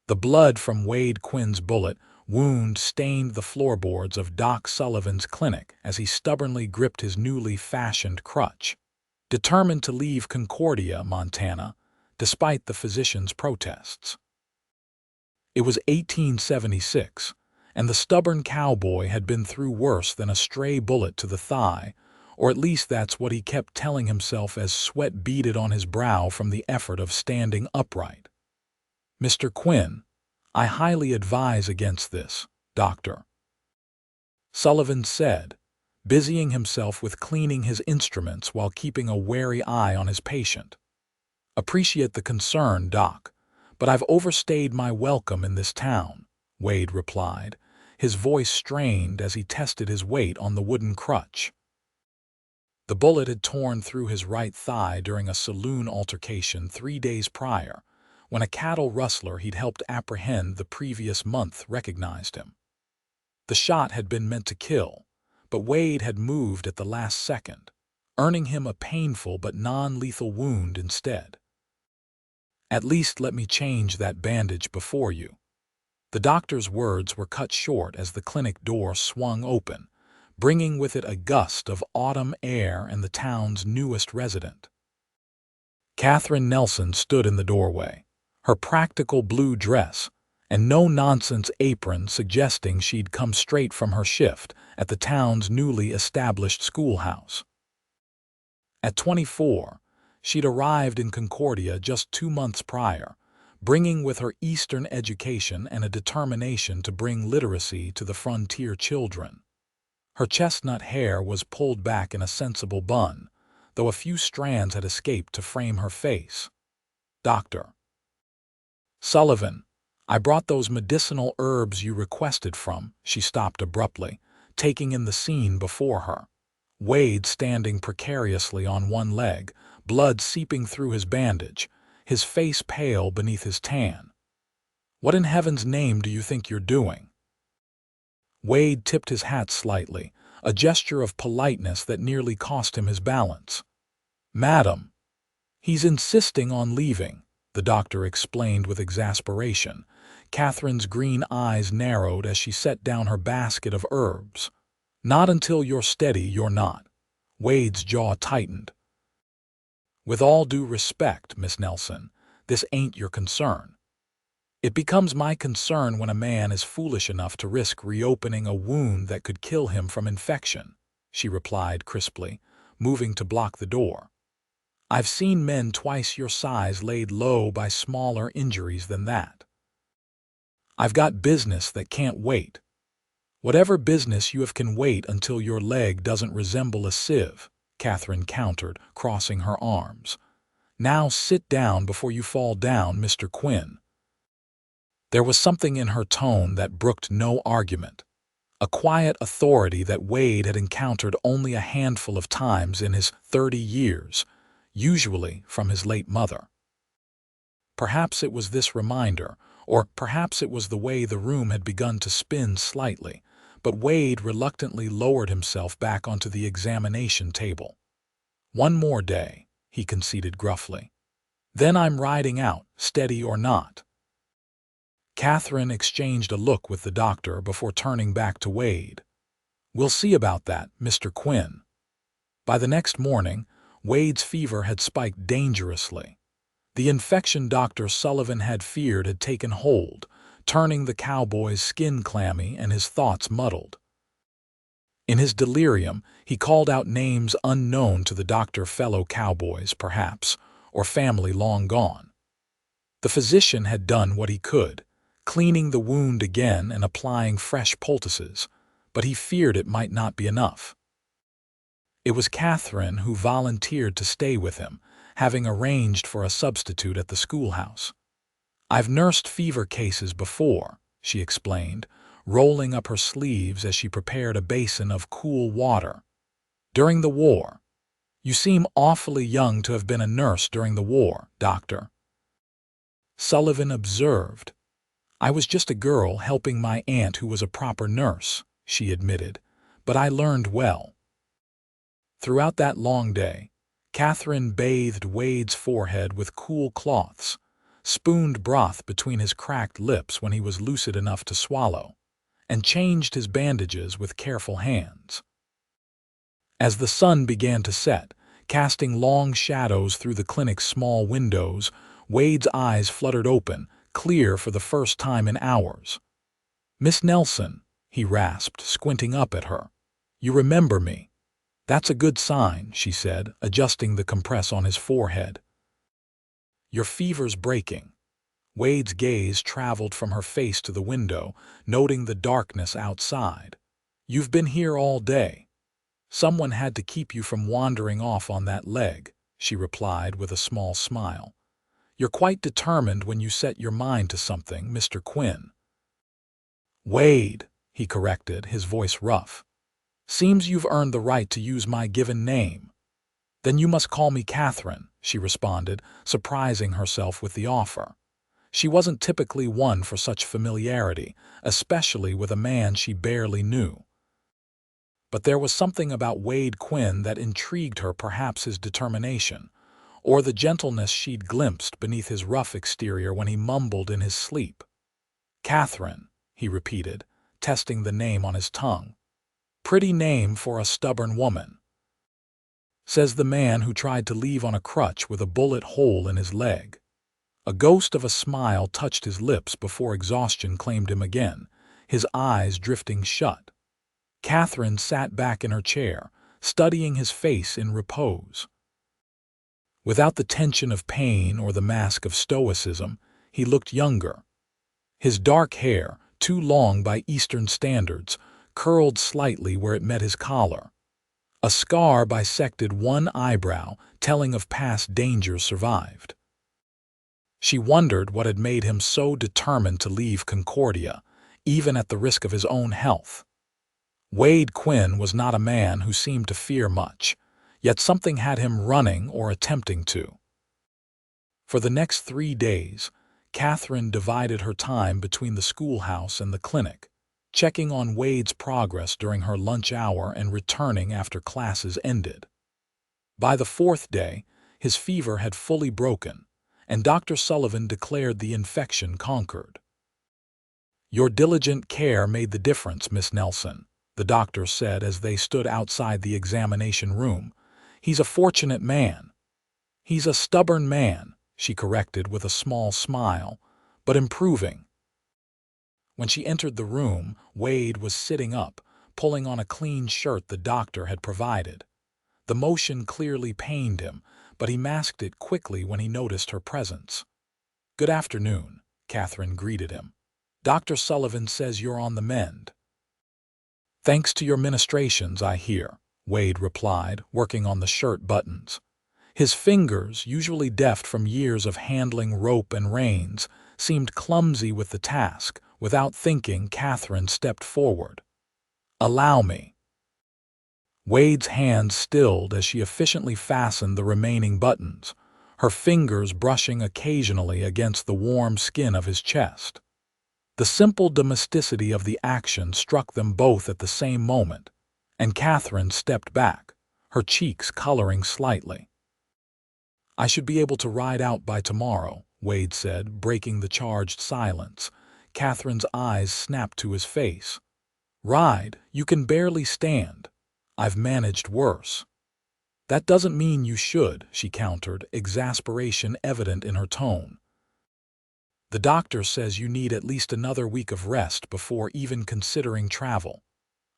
The blood from Wade Quinn's bullet wound stained the floorboards of Doc Sullivan's clinic as he stubbornly gripped his newly fashioned crutch, determined to leave Concordia, Montana, despite the physician's protests. It was 1876, and the stubborn cowboy had been through worse than a stray bullet to the thigh, or at least that's what he kept telling himself as sweat beaded on his brow from the effort of standing upright. "Mr. Quinn, I highly advise against this, Doctor," Sullivan said, busying himself with cleaning his instruments while keeping a wary eye on his patient. "Appreciate the concern, Doc, but I've overstayed my welcome in this town," Wade replied, his voice strained as he tested his weight on the wooden crutch. The bullet had torn through his right thigh during a saloon altercation 3 days prior, when a cattle rustler he'd helped apprehend the previous month recognized him. The shot had been meant to kill, but Wade had moved at the last second, earning him a painful but non-lethal wound instead. "At least let me change that bandage before you." The doctor's words were cut short as the clinic door swung open, bringing with it a gust of autumn air and the town's newest resident. Katherine Nelson stood in the doorway, her practical blue dress and no-nonsense apron suggesting she'd come straight from her shift at the town's newly established schoolhouse. At 24, she'd arrived in Concordia just 2 months prior, bringing with her Eastern education and a determination to bring literacy to the frontier children. Her chestnut hair was pulled back in a sensible bun, though a few strands had escaped to frame her face. "Doctor Sullivan, I brought those medicinal herbs you requested from," she stopped abruptly, taking in the scene before her. Wade standing precariously on one leg, blood seeping through his bandage, his face pale beneath his tan. "What in heaven's name do you think you're doing?" Wade tipped his hat slightly, a gesture of politeness that nearly cost him his balance. "Madam, he's insisting on leaving," the doctor explained with exasperation. Catherine's green eyes narrowed as she set down her basket of herbs. "Not until you're steady, you're not." Wade's jaw tightened. "With all due respect, Miss Nelson, this ain't your concern." "It becomes my concern when a man is foolish enough to risk reopening a wound that could kill him from infection," she replied crisply, moving to block the door. "I've seen men twice your size laid low by smaller injuries than that. I've got business that can't wait." "Whatever business you have can wait until your leg doesn't resemble a sieve," Katherine countered, crossing her arms. "Now sit down before you fall down, Mr. Quinn." There was something in her tone that brooked no argument, a quiet authority that Wade had encountered only a handful of times in his 30 years, usually from his late mother. Perhaps it was this reminder, or perhaps it was the way the room had begun to spin slightly, but Wade reluctantly lowered himself back onto the examination table. "One more day," he conceded gruffly. "Then I'm riding out, steady or not." Katherine exchanged a look with the doctor before turning back to Wade. "We'll see about that, Mr. Quinn." By the next morning, Wade's fever had spiked dangerously. The infection Dr. Sullivan had feared had taken hold, turning the cowboy's skin clammy and his thoughts muddled. In his delirium, he called out names unknown to the doctor, fellow cowboys, perhaps, or family long gone. The physician had done what he could, cleaning the wound again and applying fresh poultices, but he feared it might not be enough. It was Katherine who volunteered to stay with him, having arranged for a substitute at the schoolhouse. "I've nursed fever cases before," she explained, rolling up her sleeves as she prepared a basin of cool water. "During the war. You seem awfully young to have been a nurse during the war, Doctor," Sullivan observed. "I was just a girl helping my aunt who was a proper nurse," she admitted, "but I learned well." Throughout that long day, Katherine bathed Wade's forehead with cool cloths, spooned broth between his cracked lips when he was lucid enough to swallow, and changed his bandages with careful hands. As the sun began to set, casting long shadows through the clinic's small windows, Wade's eyes fluttered open, clear for the first time in hours. "Miss Nelson," he rasped, squinting up at her. "You remember me." "That's a good sign," she said, adjusting the compress on his forehead. "Your fever's breaking." Wade's gaze traveled from her face to the window, noting the darkness outside. "You've been here all day." "Someone had to keep you from wandering off on that leg," she replied with a small smile. "You're quite determined when you set your mind to something, Mr. Quinn." "Wade," he corrected, his voice rough. "Seems you've earned the right to use my given name." "Then you must call me Katherine," she responded, surprising herself with the offer. She wasn't typically one for such familiarity, especially with a man she barely knew. But there was something about Wade Quinn that intrigued her, perhaps his determination, or the gentleness she'd glimpsed beneath his rough exterior when he mumbled in his sleep. "Katherine," he repeated, testing the name on his tongue. "Pretty name for a stubborn woman," says the man who tried to leave on a crutch with a bullet hole in his leg. A ghost of a smile touched his lips before exhaustion claimed him again, his eyes drifting shut. Katherine sat back in her chair, studying his face in repose. Without the tension of pain or the mask of stoicism, he looked younger. His dark hair, too long by Eastern standards, curled slightly where it met his collar. A scar bisected one eyebrow, telling of past dangers survived. She wondered what had made him so determined to leave Concordia, even at the risk of his own health. Wade Quinn was not a man who seemed to fear much, yet something had him running or attempting to. For the next 3 days, Katherine divided her time between the schoolhouse and the clinic, checking on Wade's progress during her lunch hour and returning after classes ended. By the 4th day, his fever had fully broken, and Dr. Sullivan declared the infection conquered. "Your diligent care made the difference, Miss Nelson," the doctor said as they stood outside the examination room. "He's a fortunate man." "He's a stubborn man," she corrected with a small smile, "but improving." When she entered the room, Wade was sitting up, pulling on a clean shirt the doctor had provided. The motion clearly pained him, but he masked it quickly when he noticed her presence. "Good afternoon," Katherine greeted him. "Dr. Sullivan says you're on the mend." "Thanks to your ministrations, I hear," Wade replied, working on the shirt buttons. His fingers, usually deft from years of handling rope and reins, seemed clumsy with the task. Without thinking, Katherine stepped forward. "Allow me." Wade's hands stilled as she efficiently fastened the remaining buttons, her fingers brushing occasionally against the warm skin of his chest. The simple domesticity of the action struck them both at the same moment, and Katherine stepped back, her cheeks coloring slightly. "I should be able to ride out by tomorrow," Wade said, breaking the charged silence. Katherine's eyes snapped to his face. "Ride? You can barely stand. I've managed worse." "That doesn't mean you should," she countered, exasperation evident in her tone. "The doctor says you need at least another week of rest before even considering travel."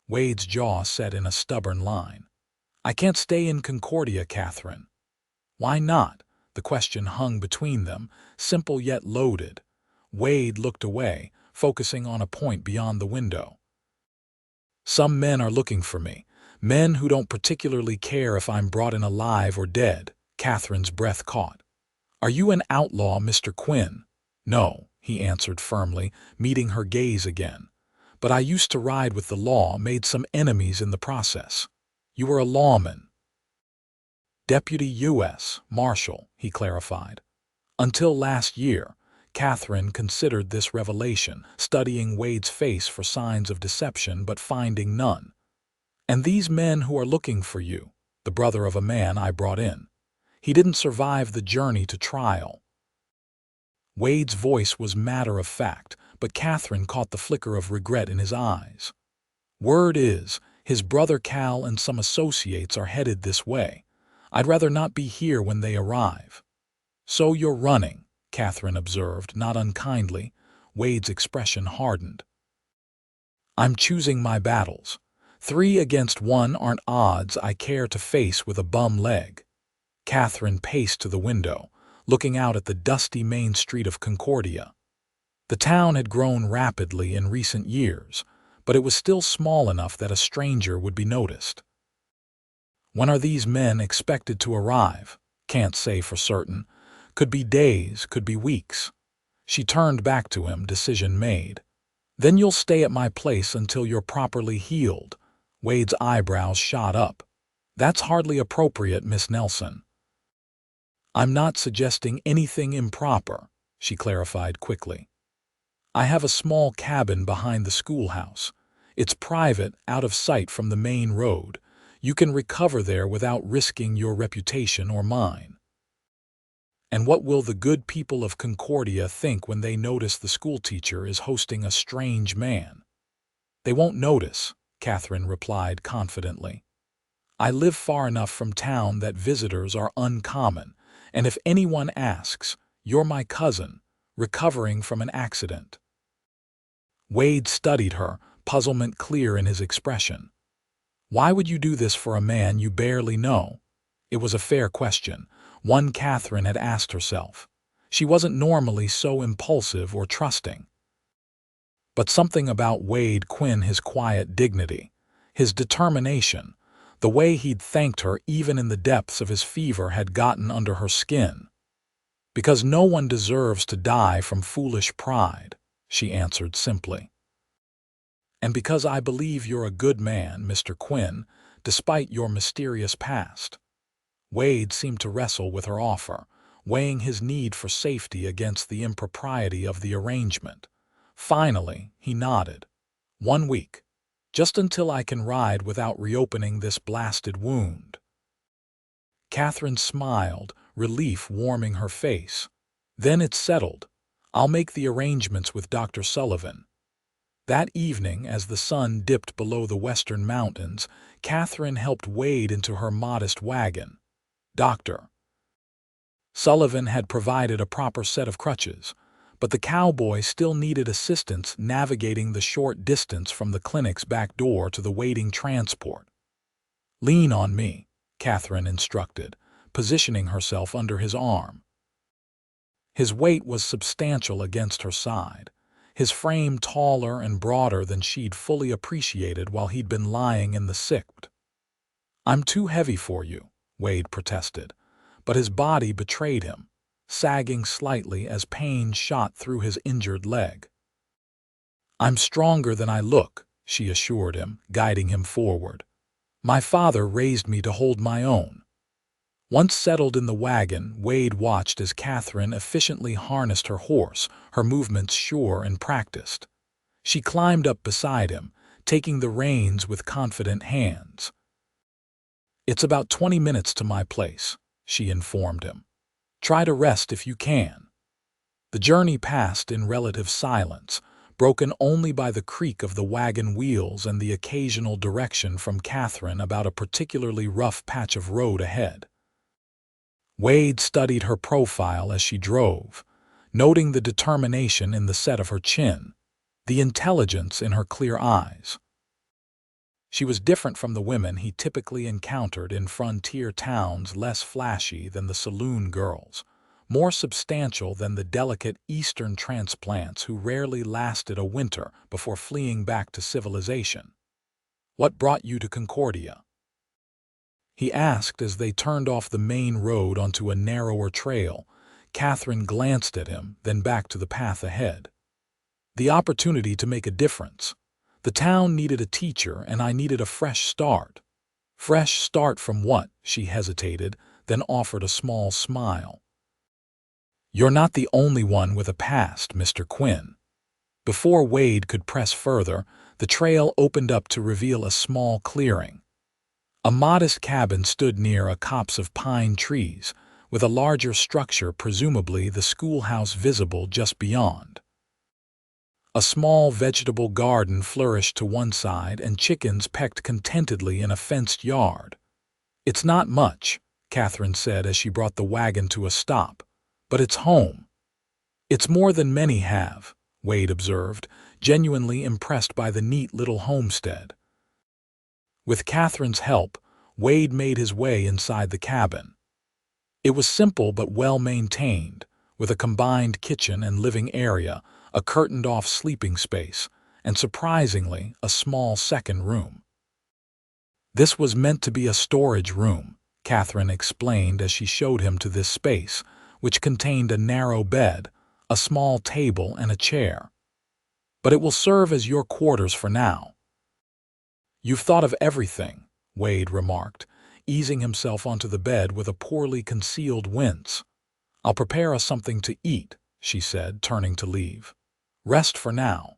Wade's jaw set in a stubborn line. "I can't stay in Concordia, Katherine." "Why not?" The question hung between them, simple yet loaded. Wade looked away, focusing on a point beyond the window. "Some men are looking for me, men who don't particularly care if I'm brought in alive or dead." Katherine's breath caught. "Are you an outlaw, Mr. Quinn?" "No," he answered firmly, meeting her gaze again. "But I used to ride with the law, made some enemies in the process." "You were a lawman." "Deputy U.S. Marshal," he clarified. Until last year, Katherine considered this revelation, studying Wade's face for signs of deception but finding none. "And these men who are looking for you, the brother of a man I brought in. He didn't survive the journey to trial." Wade's voice was matter-of-fact, but Katherine caught the flicker of regret in his eyes. "Word is, his brother Cal and some associates are headed this way. I'd rather not be here when they arrive." "So you're running," Katherine observed, not unkindly. Wade's expression hardened. "I'm choosing my battles. 3 against 1 aren't odds I care to face with a bum leg." Katherine paced to the window, looking out at the dusty main street of Concordia. The town had grown rapidly in recent years, but it was still small enough that a stranger would be noticed. "When are these men expected to arrive?" "Can't say for certain. Could be days, could be weeks." She turned back to him, decision made. "Then you'll stay at my place until you're properly healed." Wade's eyebrows shot up. "That's hardly appropriate, Miss Nelson." "I'm not suggesting anything improper," she clarified quickly. "I have a small cabin behind the schoolhouse. It's private, out of sight from the main road. You can recover there without risking your reputation or mine." "And what will the good people of Concordia think when they notice the schoolteacher is hosting a strange man?" "They won't notice," Katherine replied confidently. "I live far enough from town that visitors are uncommon, and if anyone asks, you're my cousin, recovering from an accident." Wade studied her, puzzlement clear in his expression. "Why would you do this for a man you barely know?" It was a fair question, one Katherine had asked herself. She wasn't normally so impulsive or trusting. But something about Wade Quinn, his quiet dignity, his determination, the way he'd thanked her even in the depths of his fever had gotten under her skin. "Because no one deserves to die from foolish pride," she answered simply. "And because I believe you're a good man, Mr. Quinn, despite your mysterious past." Wade seemed to wrestle with her offer, weighing his need for safety against the impropriety of the arrangement. Finally, he nodded. 1 week. Just until I can ride without reopening this blasted wound." Katherine smiled, relief warming her face. "Then it's settled. I'll make the arrangements with Dr. Sullivan." That evening, as the sun dipped below the western mountains, Katherine helped Wade into her modest wagon. Dr. Sullivan had provided a proper set of crutches, but the cowboy still needed assistance navigating the short distance from the clinic's back door to the waiting transport. "Lean on me," Katherine instructed, positioning herself under his arm. His weight was substantial against her side, his frame taller and broader than she'd fully appreciated while he'd been lying in the sick. "I'm too heavy for you," Wade protested, but his body betrayed him, sagging slightly as pain shot through his injured leg. "I'm stronger than I look," she assured him, guiding him forward. "My father raised me to hold my own." Once settled in the wagon, Wade watched as Katherine efficiently harnessed her horse, her movements sure and practiced. She climbed up beside him, taking the reins with confident hands. "It's about 20 minutes to my place," she informed him. "Try to rest if you can." The journey passed in relative silence, broken only by the creak of the wagon wheels and the occasional direction from Katherine about a particularly rough patch of road ahead. Wade studied her profile as she drove, noting the determination in the set of her chin, the intelligence in her clear eyes. She was different from the women he typically encountered in frontier towns, less flashy than the saloon girls, more substantial than the delicate Eastern transplants who rarely lasted a winter before fleeing back to civilization. "What brought you to Concordia?" he asked as they turned off the main road onto a narrower trail. Katherine glanced at him, then back to the path ahead. "The opportunity to make a difference. The town needed a teacher, and I needed a fresh start." "Fresh start from what?" she hesitated, then offered a small smile. "You're not the only one with a past, Mr. Quinn." Before Wade could press further, the trail opened up to reveal a small clearing. A modest cabin stood near a copse of pine trees, with a larger structure, presumably the schoolhouse, visible just beyond. A small vegetable garden flourished to one side, and chickens pecked contentedly in a fenced yard. "It's not much," Katherine said as she brought the wagon to a stop, "but it's home." "It's more than many have," Wade observed, genuinely impressed by the neat little homestead. With Katherine's help, Wade made his way inside the cabin. It was simple but well-maintained, with a combined kitchen and living area, a curtained-off sleeping space, and surprisingly, a small second room. "This was meant to be a storage room," Katherine explained as she showed him to this space, which contained a narrow bed, a small table, and a chair. "But it will serve as your quarters for now." "You've thought of everything," Wade remarked, easing himself onto the bed with a poorly concealed wince. "I'll prepare us something to eat," she said, turning to leave. "Rest for now."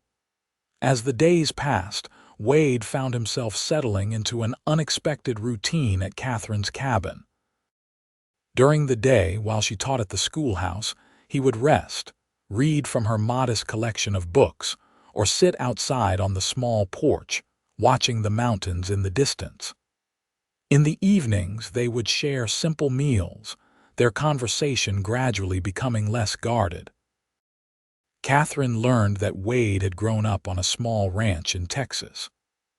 As the days passed, Wade found himself settling into an unexpected routine at Katherine's cabin. During the day, while she taught at the schoolhouse, he would rest, read from her modest collection of books, or sit outside on the small porch, watching the mountains in the distance. In the evenings, they would share simple meals, their conversation gradually becoming less guarded. Katherine learned that Wade had grown up on a small ranch in Texas,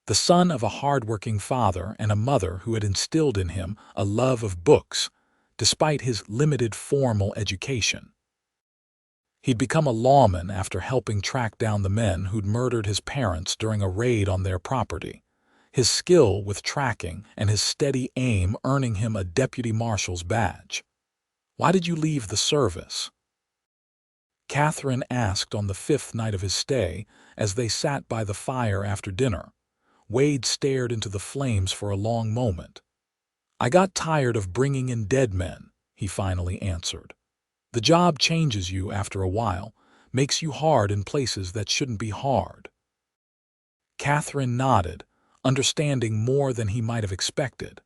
the son of a hard-working father and a mother who had instilled in him a love of books, despite his limited formal education. He'd become a lawman after helping track down the men who'd murdered his parents during a raid on their property, his skill with tracking and his steady aim earning him a deputy marshal's badge. "Why did you leave the service?" Katherine asked on the 5th night of his stay, as they sat by the fire after dinner. Wade stared into the flames for a long moment. "I got tired of bringing in dead men," he finally answered. "The job changes you after a while, makes you hard in places that shouldn't be hard." Katherine nodded, understanding more than he might have expected.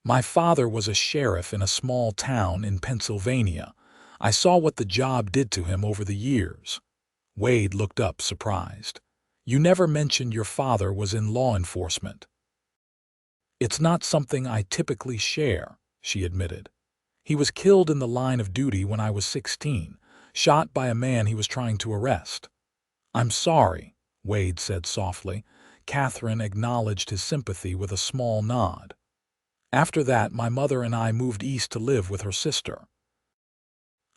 "My father was a sheriff in a small town in Pennsylvania. I saw what the job did to him over the years." Wade looked up, surprised. "You never mentioned your father was in law enforcement." "It's not something I typically share," she admitted. "He was killed in the line of duty when I was 16, shot by a man he was trying to arrest." "I'm sorry," Wade said softly. Katherine acknowledged his sympathy with a small nod. "After that, my mother and I moved east to live with her sister.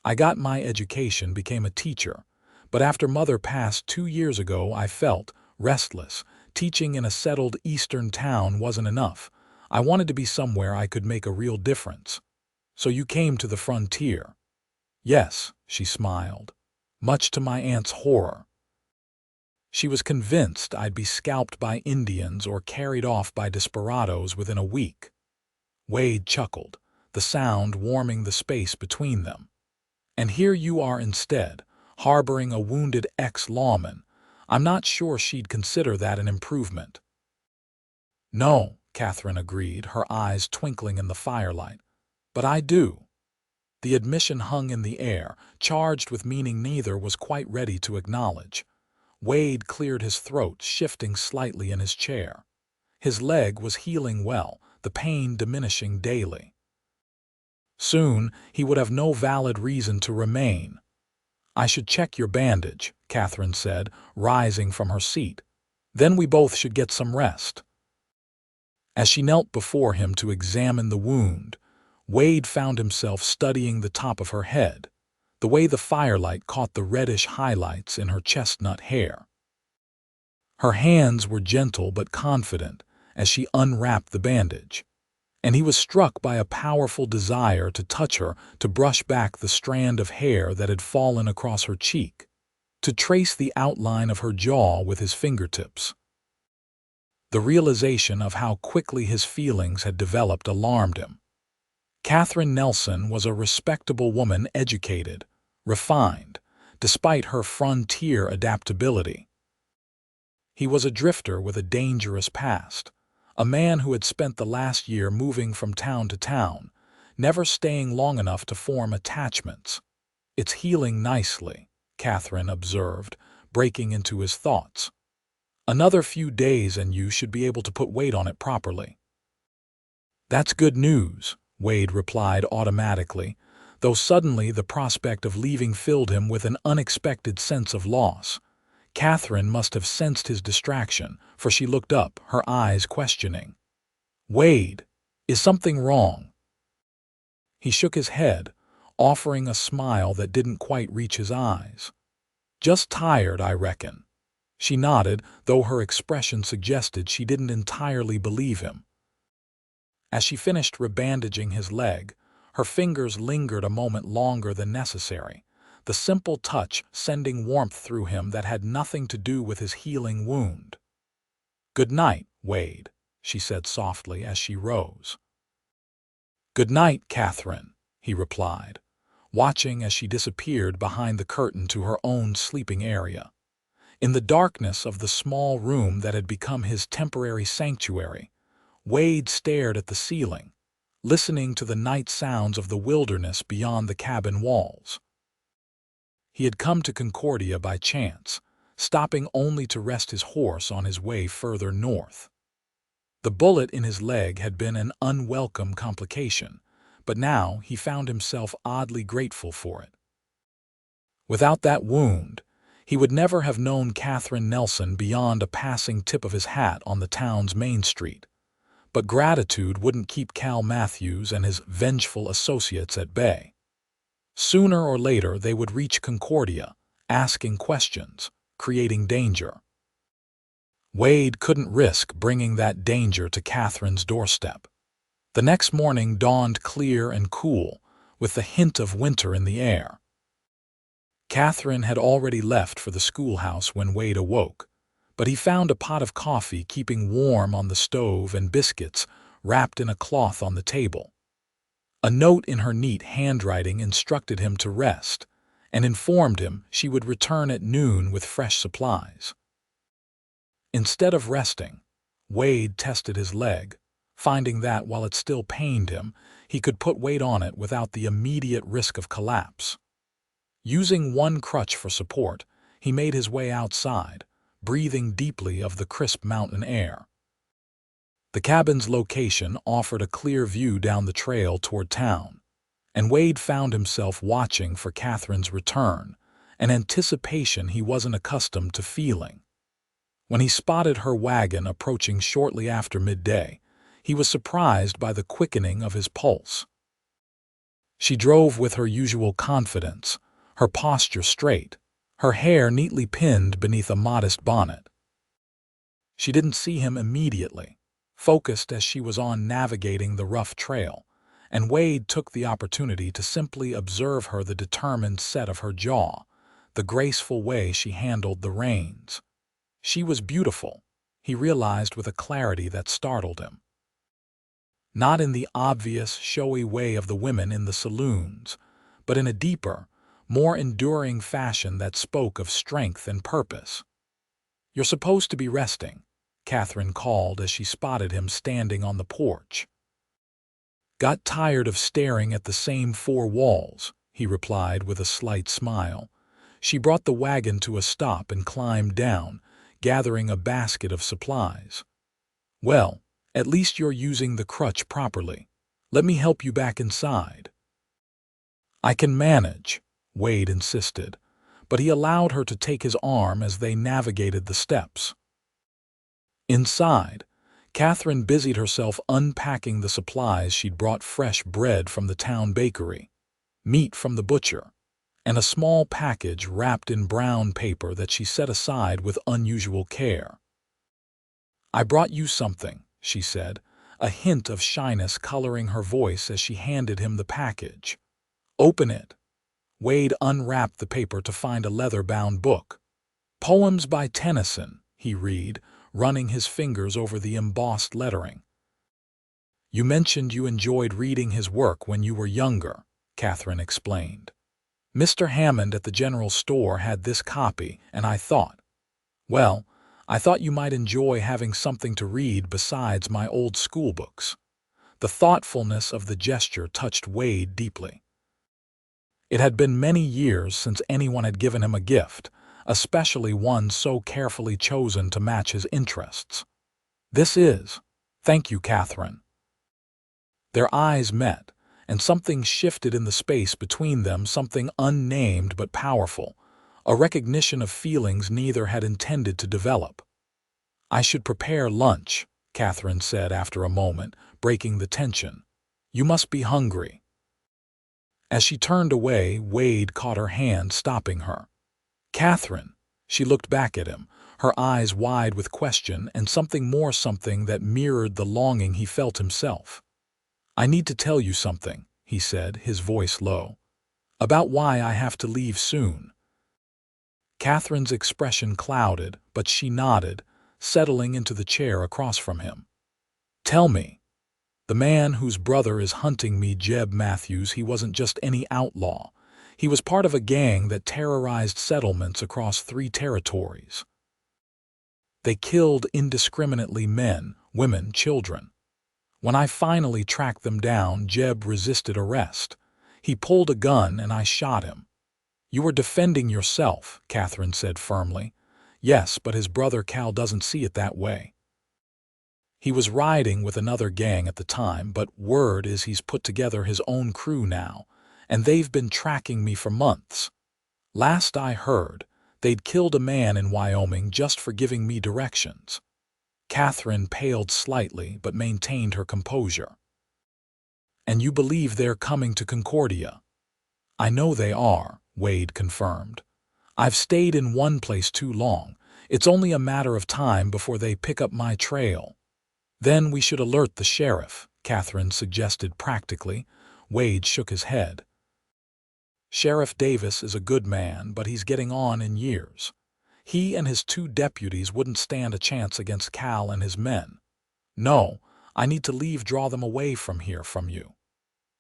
I got my education, became a teacher, but after Mother passed 2 years ago, I felt restless. Teaching in a settled eastern town wasn't enough. I wanted to be somewhere I could make a real difference. So you came to the frontier." "Yes," she smiled, much to my aunt's horror. She was convinced I'd be scalped by Indians or carried off by desperados within a week. Wade chuckled, the sound warming the space between them. "And here you are instead, harboring a wounded ex-lawman. I'm not sure she'd consider that an improvement." "No," Katherine agreed, her eyes twinkling in the firelight. "But I do." The admission hung in the air, charged with meaning neither was quite ready to acknowledge. Wade cleared his throat, shifting slightly in his chair. His leg was healing well, the pain diminishing daily. Soon, he would have no valid reason to remain. "I should check your bandage," Katherine said, rising from her seat. "Then we both should get some rest." As she knelt before him to examine the wound, Wade found himself studying the top of her head, the way the firelight caught the reddish highlights in her chestnut hair. Her hands were gentle but confident as she unwrapped the bandage, and he was struck by a powerful desire to touch her, to brush back the strand of hair that had fallen across her cheek, to trace the outline of her jaw with his fingertips. The realization of how quickly his feelings had developed alarmed him. Katherine Nelson was a respectable woman, educated, refined, despite her frontier adaptability. He was a drifter with a dangerous past, a man who had spent the last year moving from town to town, never staying long enough to form attachments. "It's healing nicely," Katherine observed, breaking into his thoughts. "Another few days and you should be able to put weight on it properly." "That's good news," Wade replied automatically, though suddenly the prospect of leaving filled him with an unexpected sense of loss. Katherine must have sensed his distraction, for she looked up, her eyes questioning. "Wade, is something wrong?" He shook his head, offering a smile that didn't quite reach his eyes. "Just tired, I reckon." She nodded, though her expression suggested she didn't entirely believe him. As she finished rebandaging his leg, her fingers lingered a moment longer than necessary, the simple touch sending warmth through him that had nothing to do with his healing wound. "Good night, Wade," she said softly as she rose. "Good night, Katherine," he replied, watching as she disappeared behind the curtain to her own sleeping area. In the darkness of the small room that had become his temporary sanctuary, Wade stared at the ceiling, listening to the night sounds of the wilderness beyond the cabin walls. He had come to Concordia by chance, stopping only to rest his horse on his way further north. The bullet in his leg had been an unwelcome complication, but now he found himself oddly grateful for it. Without that wound, he would never have known Katherine Nelson beyond a passing tip of his hat on the town's main street. But gratitude wouldn't keep Cal Matthews and his vengeful associates at bay. Sooner or later they would reach Concordia, asking questions, creating danger. Wade couldn't risk bringing that danger to Katherine's doorstep. The next morning dawned clear and cool, with the hint of winter in the air. Katherine had already left for the schoolhouse when Wade awoke, but he found a pot of coffee keeping warm on the stove and biscuits wrapped in a cloth on the table. A note in her neat handwriting instructed him to rest and informed him she would return at noon with fresh supplies. Instead of resting, Wade tested his leg, finding that while it still pained him, he could put weight on it without the immediate risk of collapse. Using one crutch for support, he made his way outside, breathing deeply of the crisp mountain air. The cabin's location offered a clear view down the trail toward town, and Wade found himself watching for Katherine's return, an anticipation he wasn't accustomed to feeling. When he spotted her wagon approaching shortly after midday, he was surprised by the quickening of his pulse. She drove with her usual confidence, her posture straight, her hair neatly pinned beneath a modest bonnet. She didn't see him immediately, focused as she was on navigating the rough trail, and Wade took the opportunity to simply observe her, the determined set of her jaw, the graceful way she handled the reins. She was beautiful, he realized with a clarity that startled him. Not in the obvious, showy way of the women in the saloons, but in a deeper, more enduring fashion that spoke of strength and purpose. "You're supposed to be resting," Katherine called as she spotted him standing on the porch. "Got tired of staring at the same four walls," he replied with a slight smile. She brought the wagon to a stop and climbed down, gathering a basket of supplies. "Well, at least you're using the crutch properly. Let me help you back inside." "I can manage," Wade insisted, but he allowed her to take his arm as they navigated the steps. Inside, Katherine busied herself unpacking the supplies she'd brought: fresh bread from the town bakery, meat from the butcher, and a small package wrapped in brown paper that she set aside with unusual care. "I brought you something," she said, a hint of shyness coloring her voice as she handed him the package. "Open it." Wade unwrapped the paper to find a leather-bound book. "Poems by Tennyson," he read, running his fingers over the embossed lettering. "You mentioned you enjoyed reading his work when you were younger," Katherine explained. "Mr. Hammond at the general store had this copy, and I thought you might enjoy having something to read besides my old school books." The thoughtfulness of the gesture touched Wade deeply. It had been many years since anyone had given him a gift, especially one so carefully chosen to match his interests. "This is. Thank you, Katherine." Their eyes met, and something shifted in the space between them, something unnamed but powerful, a recognition of feelings neither had intended to develop. "I should prepare lunch," Katherine said after a moment, breaking the tension. "You must be hungry." As she turned away, Wade caught her hand, stopping her. "Katherine." She looked back at him, her eyes wide with question and something more, something that mirrored the longing he felt himself. "I need to tell you something," he said, his voice low. "About why I have to leave soon." Katherine's expression clouded, but she nodded, settling into the chair across from him. "Tell me. The man whose brother is hunting me, Jeb Matthews, he wasn't just any outlaw. He was part of a gang that terrorized settlements across 3 territories. They killed indiscriminately men, women, children. When I finally tracked them down, Jeb resisted arrest. He pulled a gun and I shot him." "You were defending yourself," Katherine said firmly. "Yes, but his brother Cal doesn't see it that way. He was riding with another gang at the time, but word is he's put together his own crew now, and they've been tracking me for months. Last I heard, they'd killed a man in Wyoming just for giving me directions." Katherine paled slightly but maintained her composure. "And you believe they're coming to Concordia?" "I know they are," Wade confirmed. "I've stayed in one place too long. It's only a matter of time before they pick up my trail." "Then we should alert the sheriff," Katherine suggested practically. Wade shook his head. "Sheriff Davis is a good man, but he's getting on in years. He and his 2 deputies wouldn't stand a chance against Cal and his men. No, I need to leave, draw them away from here, from you."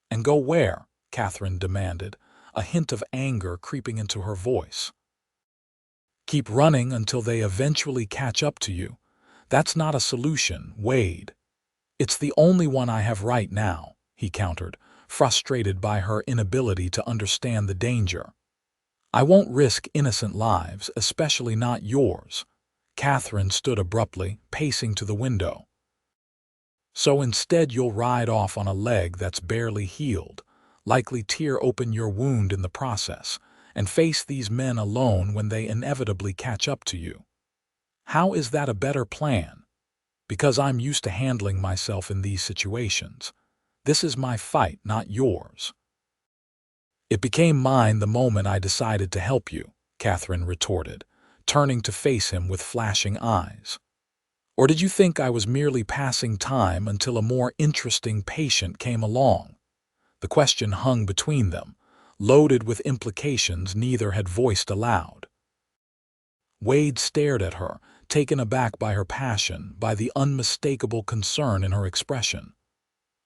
"And go where?" Katherine demanded, a hint of anger creeping into her voice. "Keep running until they eventually catch up to you. That's not a solution, Wade." "It's the only one I have right now," he countered, frustrated by her inability to understand the danger. "I won't risk innocent lives, especially not yours." Katherine stood abruptly, pacing to the window. "So instead you'll ride off on a leg that's barely healed, likely tear open your wound in the process, and face these men alone when they inevitably catch up to you. How is that a better plan?" "Because I'm used to handling myself in these situations. This is my fight, not yours." "It became mine the moment I decided to help you," Katherine retorted, turning to face him with flashing eyes. "Or did you think I was merely passing time until a more interesting patient came along?" The question hung between them, loaded with implications neither had voiced aloud. Wade stared at her, taken aback by her passion, by the unmistakable concern in her expression.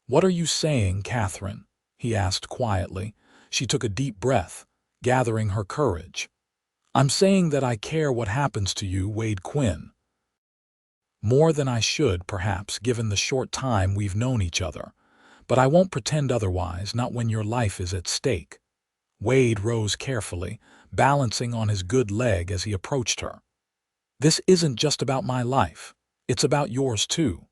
"What are you saying, Katherine?" he asked quietly. She took a deep breath, gathering her courage. "I'm saying that I care what happens to you, Wade Quinn. More than I should, perhaps, given the short time we've known each other. But I won't pretend otherwise, not when your life is at stake." Wade rose carefully, balancing on his good leg as he approached her. "This isn't just about my life. It's about yours too.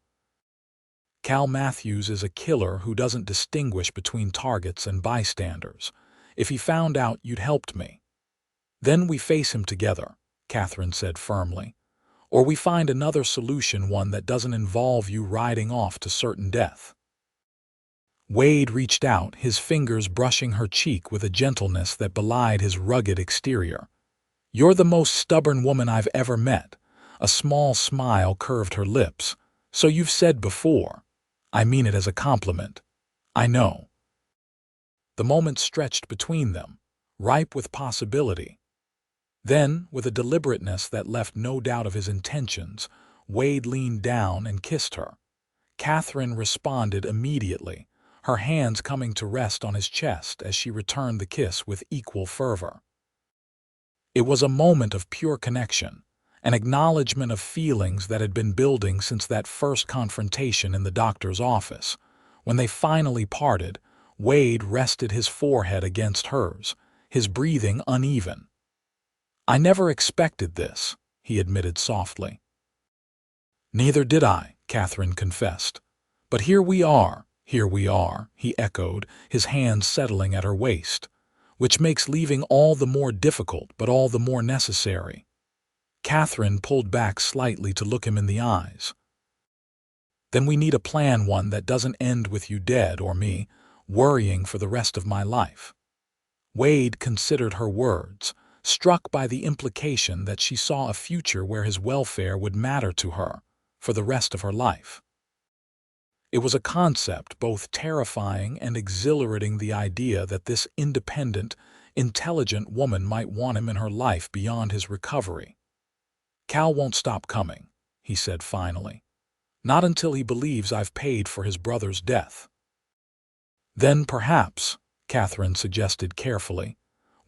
Cal Matthews is a killer who doesn't distinguish between targets and bystanders. If he found out you'd helped me, then we face him together," Katherine said firmly. "Or we find another solution, one that doesn't involve you riding off to certain death." Wade reached out, his fingers brushing her cheek with a gentleness that belied his rugged exterior. "You're the most stubborn woman I've ever met." A small smile curved her lips. "So you've said before. I mean it as a compliment. I know." The moment stretched between them, ripe with possibility. Then, with a deliberateness that left no doubt of his intentions, Wade leaned down and kissed her. Katherine responded immediately, her hands coming to rest on his chest as she returned the kiss with equal fervor. It was a moment of pure connection, an acknowledgement of feelings that had been building since that first confrontation in the doctor's office, When they finally parted, Wade rested his forehead against hers, his breathing uneven. "I never expected this," he admitted softly. "Neither did I," Katherine confessed. "But here we are, he echoed, his hands settling at her waist, "which makes leaving all the more difficult but all the more necessary." Katherine pulled back slightly to look him in the eyes. "Then we need a plan, one that doesn't end with you dead or me worrying for the rest of my life." Wade considered her words, struck by the implication that she saw a future where his welfare would matter to her for the rest of her life. It was a concept both terrifying and exhilarating, the idea that this independent, intelligent woman might want him in her life beyond his recovery. "Cal won't stop coming," he said finally. "Not until he believes I've paid for his brother's death." "Then perhaps," Katherine suggested carefully,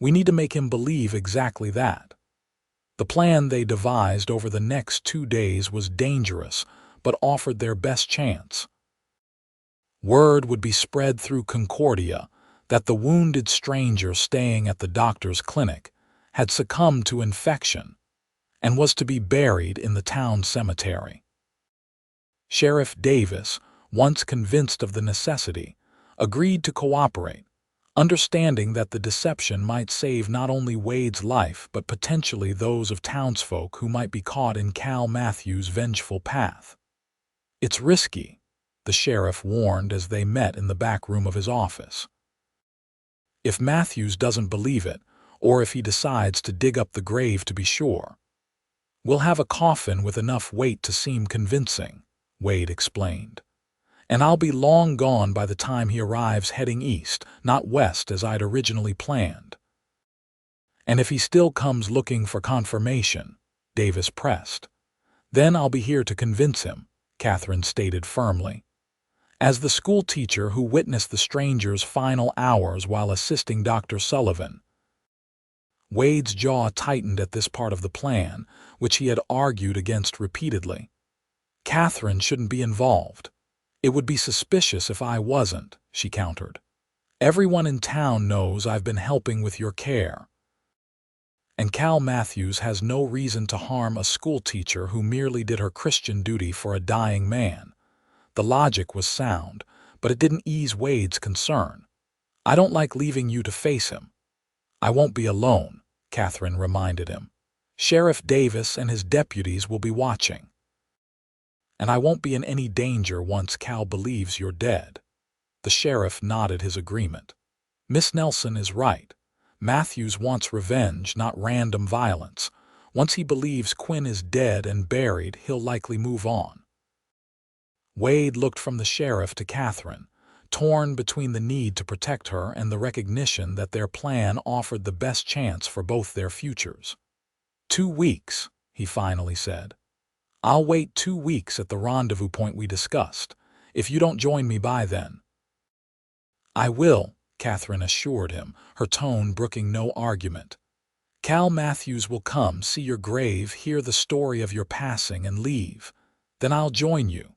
"we need to make him believe exactly that." The plan they devised over the next 2 days was dangerous, but offered their best chance. Word would be spread through Concordia that the wounded stranger staying at the doctor's clinic had succumbed to infection and was to be buried in the town cemetery. Sheriff Davis, once convinced of the necessity, agreed to cooperate, understanding that the deception might save not only Wade's life but potentially those of townsfolk who might be caught in Cal Matthews' vengeful path. "It's risky," the sheriff warned as they met in the back room of his office. "If Matthews doesn't believe it, or if he decides to dig up the grave to be sure. We'll have a coffin with enough weight to seem convincing," Wade explained. "And I'll be long gone by the time he arrives, heading east, not west as I'd originally planned." "And if he still comes looking for confirmation," Davis pressed, "then I'll be here to convince him," Katherine stated firmly. As the school teacher who witnessed the stranger's final hours while assisting Dr. Sullivan, Wade's jaw tightened at this part of the plan, which he had argued against repeatedly. "Katherine shouldn't be involved. It would be suspicious if I wasn't," she countered. "Everyone in town knows I've been helping with your care. And Cal Matthews has no reason to harm a schoolteacher who merely did her Christian duty for a dying man." The logic was sound, but it didn't ease Wade's concern. "I don't like leaving you to face him." "I won't be alone," Katherine reminded him. "Sheriff Davis and his deputies will be watching. And I won't be in any danger once Cal believes you're dead." The sheriff nodded his agreement. "Miss Nelson is right. Matthews wants revenge, not random violence. Once he believes Quinn is dead and buried, he'll likely move on." Wade looked from the sheriff to Katherine, torn between the need to protect her and the recognition that their plan offered the best chance for both their futures. 2 weeks, he finally said. "I'll wait 2 weeks at the rendezvous point we discussed, if you don't join me by then." "I will," Katherine assured him, her tone brooking no argument. "Cal Matthews will come, see your grave, hear the story of your passing, and leave. Then I'll join you."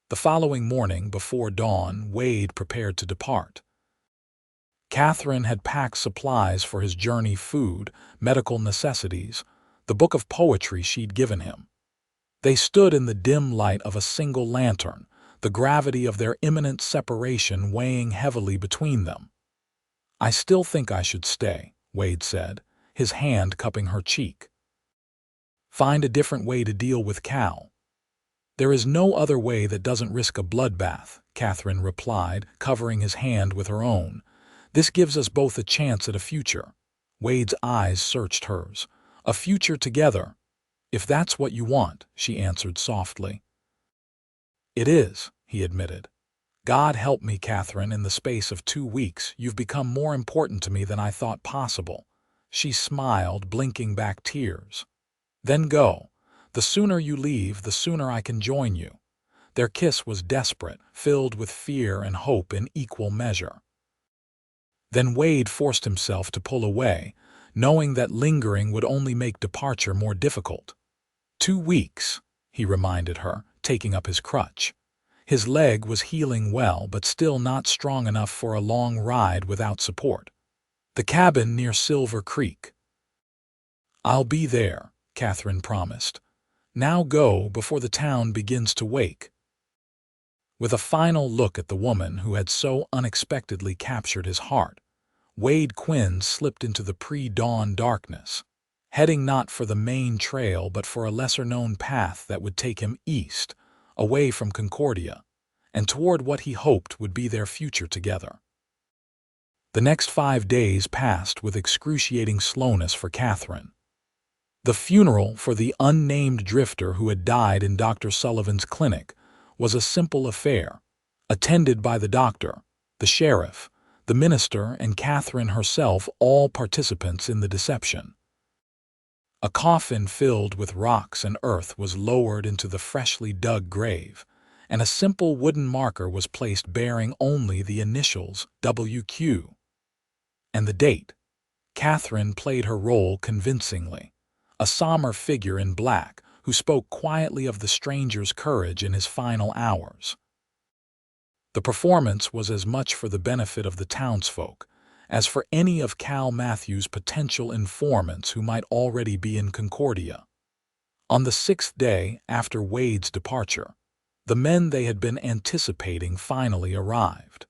The following morning, before dawn, Wade prepared to depart. Katherine had packed supplies for his journey: food, medical necessities, the book of poetry she'd given him. They stood in the dim light of a single lantern, the gravity of their imminent separation weighing heavily between them. "I still think I should stay," Wade said, his hand cupping her cheek. "Find a different way to deal with Cal." "There is no other way that doesn't risk a bloodbath," Katherine replied, covering his hand with her own. "This gives us both a chance at a future." Wade's eyes searched hers. "A future together. If that's what you want," she answered softly. "It is," he admitted. "God help me, Katherine, in the space of 2 weeks, you've become more important to me than I thought possible." She smiled, blinking back tears. "Then go. The sooner you leave, the sooner I can join you." Their kiss was desperate, filled with fear and hope in equal measure. Then Wade forced himself to pull away, knowing that lingering would only make departure more difficult. 2 weeks, he reminded her, taking up his crutch. His leg was healing well, but still not strong enough for a long ride without support. The cabin near Silver Creek. "I'll be there," Katherine promised. "Now go before the town begins to wake." With a final look at the woman who had so unexpectedly captured his heart, Wade Quinn slipped into the pre-dawn darkness, heading not for the main trail but for a lesser-known path that would take him east, away from Concordia, and toward what he hoped would be their future together. The next 5 days passed with excruciating slowness for Katherine. The funeral for the unnamed drifter who had died in Dr. Sullivan's clinic was a simple affair, attended by the doctor, the sheriff, the minister, and Katherine herself, all participants in the deception. A coffin filled with rocks and earth was lowered into the freshly dug grave, and a simple wooden marker was placed bearing only the initials WQ. And the date. Katherine played her role convincingly, a somber figure in black who spoke quietly of the stranger's courage in his final hours. The performance was as much for the benefit of the townsfolk as for any of Cal Matthews' potential informants who might already be in Concordia. On the 6th day after Wade's departure, the men they had been anticipating finally arrived.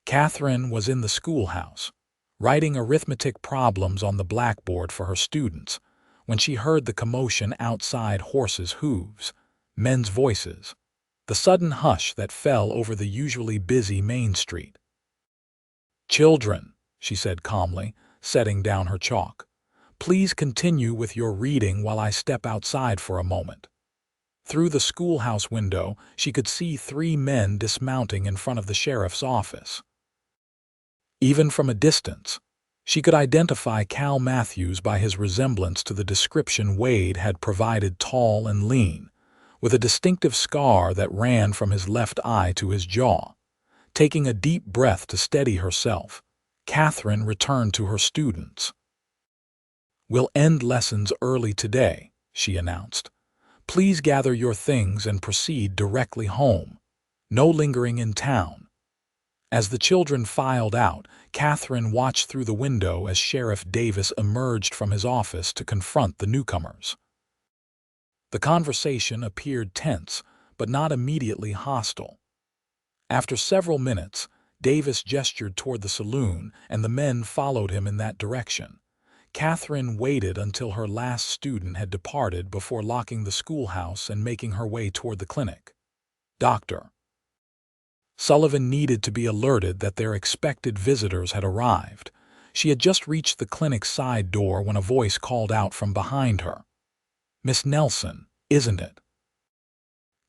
Katherine was in the schoolhouse, writing arithmetic problems on the blackboard for her students, when she heard the commotion outside, horses' hooves, men's voices, the sudden hush that fell over the usually busy Main Street. "Children," she said calmly, setting down her chalk, "please continue with your reading while I step outside for a moment." Through the schoolhouse window, she could see 3 men dismounting in front of the sheriff's office. Even from a distance, she could identify Cal Matthews by his resemblance to the description Wade had provided: tall and lean, with a distinctive scar that ran from his left eye to his jaw. Taking a deep breath to steady herself, Katherine returned to her students. "We'll end lessons early today," she announced. "Please gather your things and proceed directly home. No lingering in town." As the children filed out, Katherine watched through the window as Sheriff Davis emerged from his office to confront the newcomers. The conversation appeared tense, but not immediately hostile. After several minutes, Davis gestured toward the saloon, and the men followed him in that direction. Katherine waited until her last student had departed before locking the schoolhouse and making her way toward the clinic. Dr. Sullivan needed to be alerted that their expected visitors had arrived. She had just reached the clinic's side door when a voice called out from behind her. "Miss Nelson, isn't it?"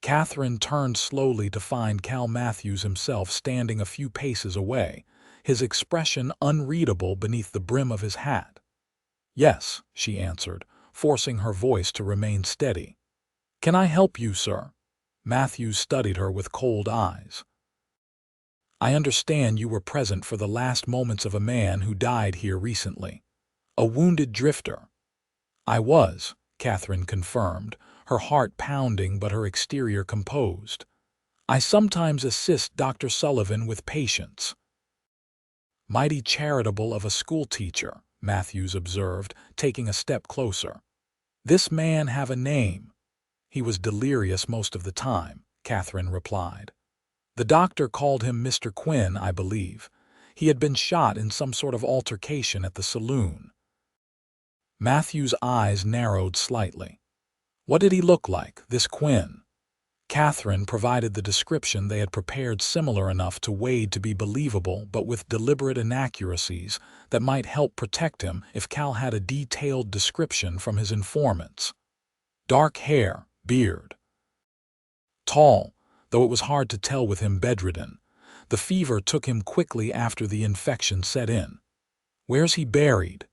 Katherine turned slowly to find Cal Matthews himself standing a few paces away, his expression unreadable beneath the brim of his hat. "Yes," she answered, forcing her voice to remain steady. "Can I help you, sir?" Matthews studied her with cold eyes. "I understand you were present for the last moments of a man who died here recently. A wounded drifter." "I was," Katherine confirmed, her heart pounding but her exterior composed. "I sometimes assist Dr. Sullivan with patients." "Mighty charitable of a schoolteacher," Matthews observed, taking a step closer. "This man have a name?" "He was delirious most of the time," Katherine replied. "The doctor called him Mr. Quinn, I believe. He had been shot in some sort of altercation at the saloon." Matthews' eyes narrowed slightly. What did he look like, this Quinn? Katherine provided the description they had prepared, similar enough to Wade to be believable, but with deliberate inaccuracies that might help protect him if Cal had a detailed description from his informants. Dark hair, beard. Tall, though it was hard to tell with him bedridden. The fever took him quickly after the infection set in. "Where's he buried?"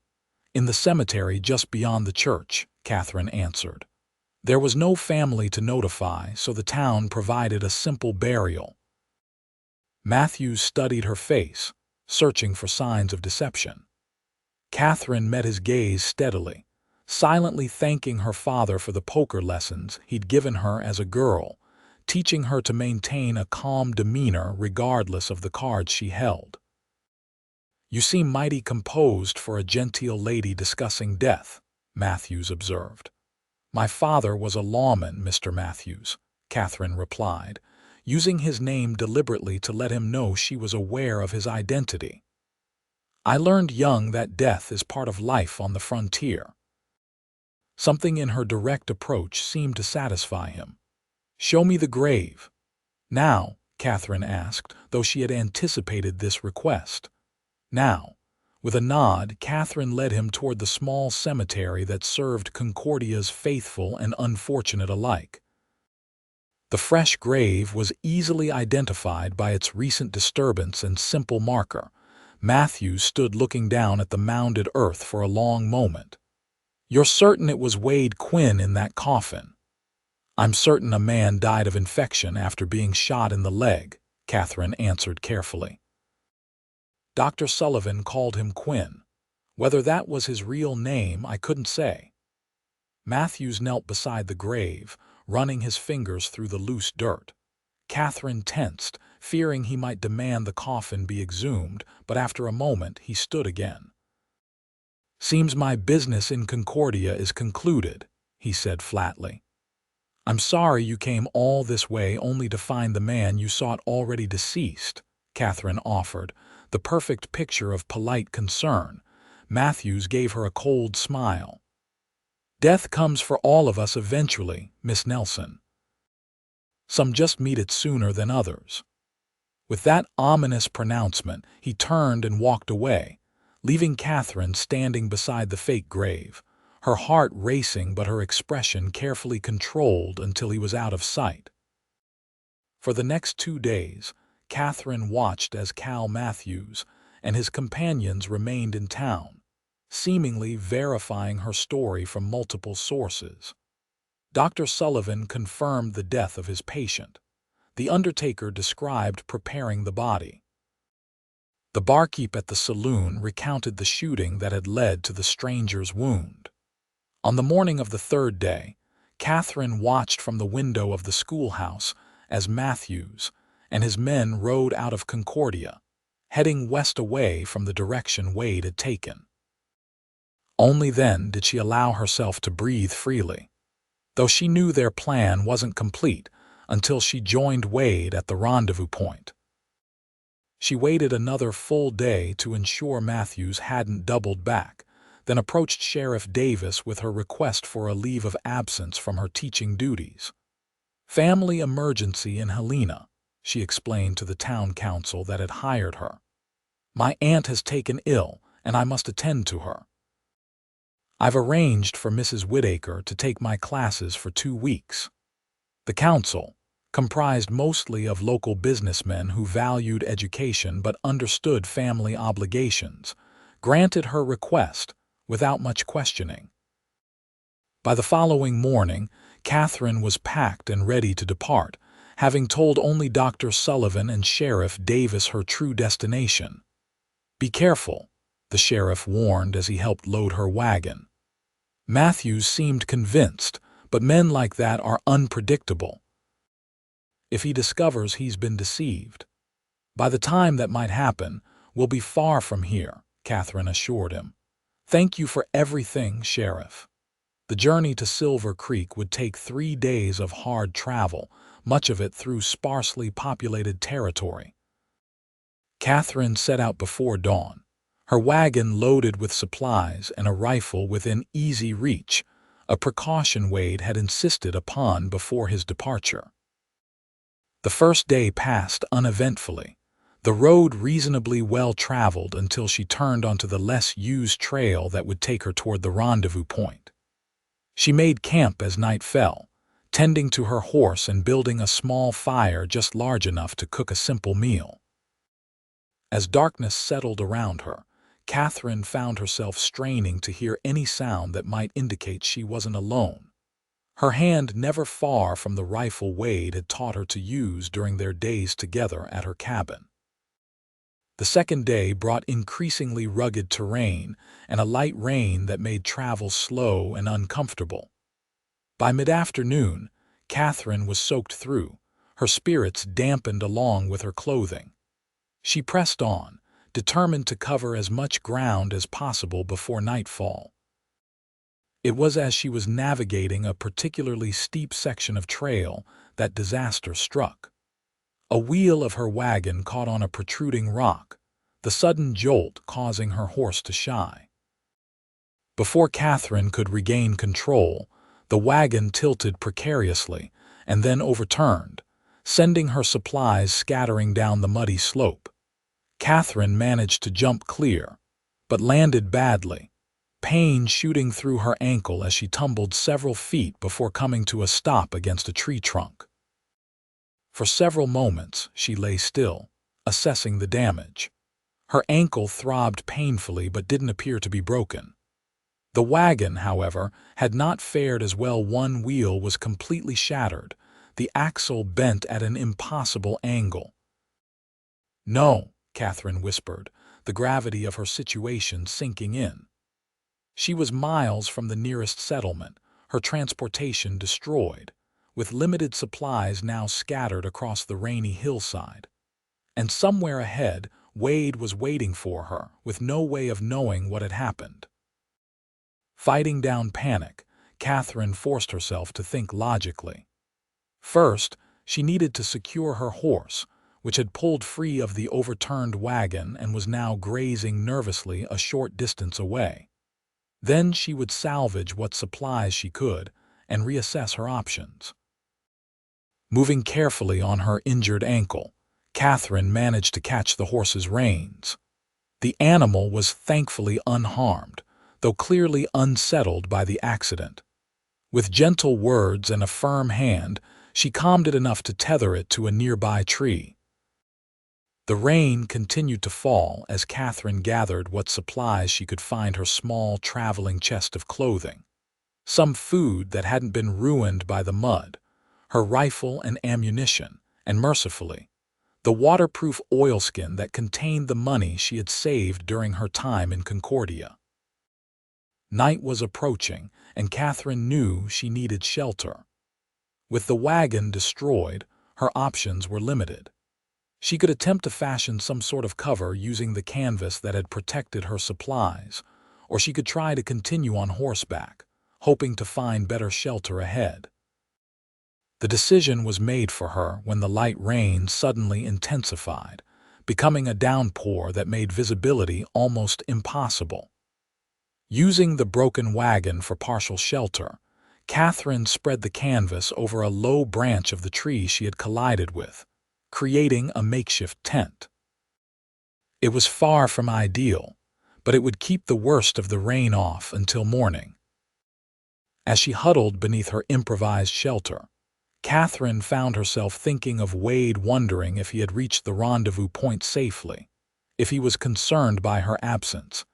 "In the cemetery just beyond the church," Katherine answered. There was no family to notify, so the town provided a simple burial. Matthews studied her face, searching for signs of deception. Katherine met his gaze steadily, silently thanking her father for the poker lessons he'd given her as a girl, teaching her to maintain a calm demeanor regardless of the cards she held. "You seem mighty composed for a genteel lady discussing death," Matthews observed. "My father was a lawman, Mr. Matthews," Katherine replied, using his name deliberately to let him know she was aware of his identity. "I learned young that death is part of life on the frontier." Something in her direct approach seemed to satisfy him. "Show me the grave." "Now?" Katherine asked, though she had anticipated this request. "Now." With a nod, Katherine led him toward the small cemetery that served Concordia's faithful and unfortunate alike. The fresh grave was easily identified by its recent disturbance and simple marker. Matthews stood looking down at the mounded earth for a long moment. "You're certain it was Wade Quinn in that coffin?" "I'm certain a man died of infection after being shot in the leg," Katherine answered carefully. "Dr. Sullivan called him Quinn. Whether that was his real name, I couldn't say." Matthews knelt beside the grave, running his fingers through the loose dirt. Katherine tensed, fearing he might demand the coffin be exhumed, but after a moment he stood again. "Seems my business in Concordia is concluded," he said flatly. "I'm sorry you came all this way only to find the man you sought already deceased," Katherine offered, the perfect picture of polite concern. Matthews gave her a cold smile. "Death comes for all of us eventually, Miss Nelson. Some just meet it sooner than others." With that ominous pronouncement, he turned and walked away, leaving Katherine standing beside the fake grave, her heart racing but her expression carefully controlled until he was out of sight. For the next 2 days, Katherine watched as Cal Matthews and his companions remained in town, seemingly verifying her story from multiple sources. Dr. Sullivan confirmed the death of his patient. The undertaker described preparing the body. The barkeep at the saloon recounted the shooting that had led to the stranger's wound. On the morning of the 3rd day, Katherine watched from the window of the schoolhouse as Matthews and his men rode out of Concordia, heading west away from the direction Wade had taken. Only then did she allow herself to breathe freely, though she knew their plan wasn't complete until she joined Wade at the rendezvous point. She waited another full day to ensure Matthews hadn't doubled back, then approached Sheriff Davis with her request for a leave of absence from her teaching duties. "Family emergency in Helena," she explained to the town council that had hired her. "My aunt has taken ill, and I must attend to her. I've arranged for Mrs. Whittaker to take my classes for 2 weeks." The council, comprised mostly of local businessmen who valued education but understood family obligations, granted her request without much questioning. By the following morning, Katherine was packed and ready to depart, having told only Dr. Sullivan and Sheriff Davis her true destination. "Be careful," the sheriff warned as he helped load her wagon. Matthews seemed convinced, but men like that are unpredictable. "If he discovers he's been deceived, by the time that might happen, we'll be far from here," Katherine assured him. "Thank you for everything, Sheriff." The journey to Silver Creek would take 3 days of hard travel, much of it through sparsely populated territory. Katherine set out before dawn, her wagon loaded with supplies and a rifle within easy reach, a precaution Wade had insisted upon before his departure. The first day passed uneventfully, the road reasonably well traveled until she turned onto the less used trail that would take her toward the rendezvous point. She made camp as night fell, tending to her horse and building a small fire just large enough to cook a simple meal. As darkness settled around her, Katherine found herself straining to hear any sound that might indicate she wasn't alone, her hand never far from the rifle Wade had taught her to use during their days together at her cabin. The second day brought increasingly rugged terrain and a light rain that made travel slow and uncomfortable. By mid-afternoon, Katherine was soaked through, her spirits dampened along with her clothing. She pressed on, determined to cover as much ground as possible before nightfall. It was as she was navigating a particularly steep section of trail that disaster struck. A wheel of her wagon caught on a protruding rock, the sudden jolt causing her horse to shy. Before Katherine could regain control, the wagon tilted precariously and then overturned, sending her supplies scattering down the muddy slope. Katherine managed to jump clear, but landed badly, pain shooting through her ankle as she tumbled several feet before coming to a stop against a tree trunk. For several moments, she lay still, assessing the damage. Her ankle throbbed painfully but didn't appear to be broken. The wagon, however, had not fared as well. One wheel was completely shattered, the axle bent at an impossible angle. "No," Katherine whispered, the gravity of her situation sinking in. She was miles from the nearest settlement, her transportation destroyed, with limited supplies now scattered across the rainy hillside. And somewhere ahead, Wade was waiting for her, with no way of knowing what had happened. Fighting down panic, Katherine forced herself to think logically. First, she needed to secure her horse, which had pulled free of the overturned wagon and was now grazing nervously a short distance away. Then she would salvage what supplies she could and reassess her options. Moving carefully on her injured ankle, Katherine managed to catch the horse's reins. The animal was thankfully unharmed, though clearly unsettled by the accident. With gentle words and a firm hand, she calmed it enough to tether it to a nearby tree. The rain continued to fall as Katherine gathered what supplies she could find: her small traveling chest of clothing, some food that hadn't been ruined by the mud, her rifle and ammunition, and mercifully, the waterproof oilskin that contained the money she had saved during her time in Concordia. Night was approaching, and Katherine knew she needed shelter. With the wagon destroyed, her options were limited. She could attempt to fashion some sort of cover using the canvas that had protected her supplies, or she could try to continue on horseback, hoping to find better shelter ahead. The decision was made for her when the light rain suddenly intensified, becoming a downpour that made visibility almost impossible. Using the broken wagon for partial shelter, Katherine spread the canvas over a low branch of the tree she had collided with, creating a makeshift tent. It was far from ideal, but it would keep the worst of the rain off until morning. As she huddled beneath her improvised shelter, Katherine found herself thinking of Wade, wondering if he had reached the rendezvous point safely, if he was concerned by her absence,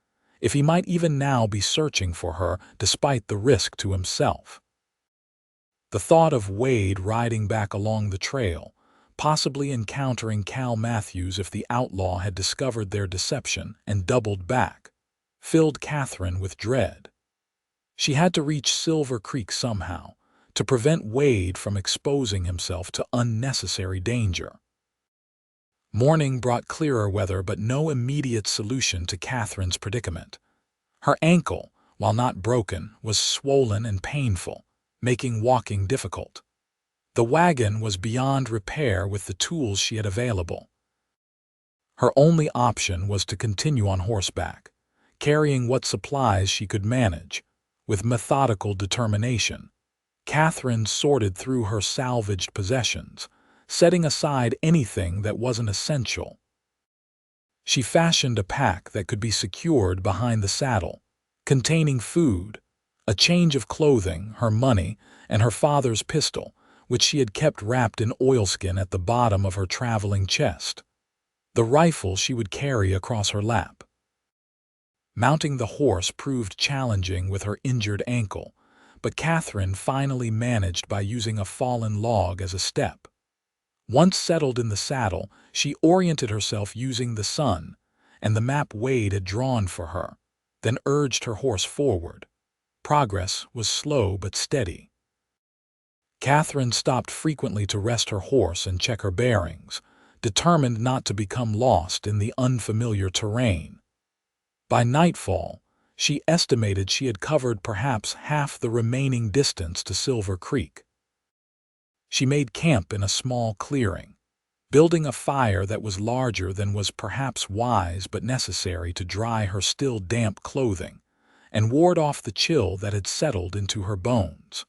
if he might even now be searching for her despite the risk to himself. The thought of Wade riding back along the trail, possibly encountering Cal Matthews if the outlaw had discovered their deception and doubled back, filled Katherine with dread. She had to reach Silver Creek somehow, to prevent Wade from exposing himself to unnecessary danger. Morning brought clearer weather but no immediate solution to Katherine's predicament. Her ankle, while not broken, was swollen and painful, making walking difficult. The wagon was beyond repair with the tools she had available. Her only option was to continue on horseback, carrying what supplies she could manage. With methodical determination, Katherine sorted through her salvaged possessions, setting aside anything that wasn't essential. She fashioned a pack that could be secured behind the saddle, containing food, a change of clothing, her money, and her father's pistol, which she had kept wrapped in oilskin at the bottom of her traveling chest. The rifle she would carry across her lap. Mounting the horse proved challenging with her injured ankle, but Katherine finally managed by using a fallen log as a step. Once settled in the saddle, she oriented herself using the sun and the map Wade had drawn for her, then urged her horse forward. Progress was slow but steady. Katherine stopped frequently to rest her horse and check her bearings, determined not to become lost in the unfamiliar terrain. By nightfall, she estimated she had covered perhaps half the remaining distance to Silver Creek. She made camp in a small clearing, building a fire that was larger than was perhaps wise but necessary to dry her still damp clothing and ward off the chill that had settled into her bones.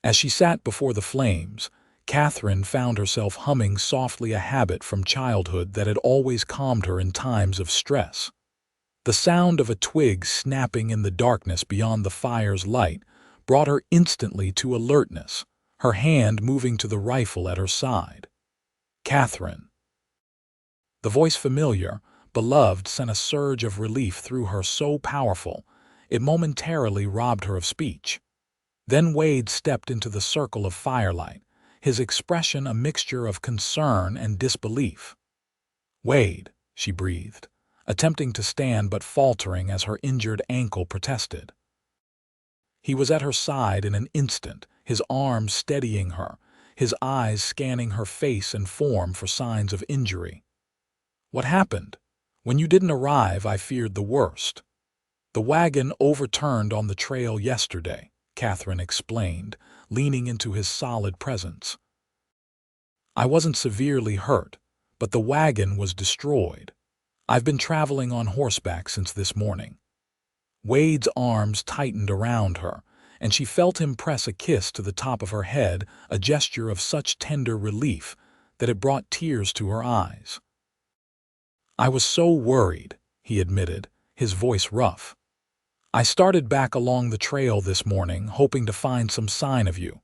As she sat before the flames, Katherine found herself humming softly a habit from childhood that had always calmed her in times of stress. The sound of a twig snapping in the darkness beyond the fire's light brought her instantly to alertness, her hand moving to the rifle at her side. Katherine. The voice familiar, beloved, sent a surge of relief through her so powerful, it momentarily robbed her of speech. Then Wade stepped into the circle of firelight, his expression a mixture of concern and disbelief. "Wade," she breathed, attempting to stand but faltering as her injured ankle protested. He was at her side in an instant, his arms steadying her, his eyes scanning her face and form for signs of injury. "What happened? When you didn't arrive, I feared the worst." "The wagon overturned on the trail yesterday," Katherine explained, leaning into his solid presence. "I wasn't severely hurt, but the wagon was destroyed. I've been traveling on horseback since this morning." Wade's arms tightened around her, and she felt him press a kiss to the top of her head, a gesture of such tender relief that it brought tears to her eyes. "I was so worried," he admitted, his voice rough. "I started back along the trail this morning, hoping to find some sign of you."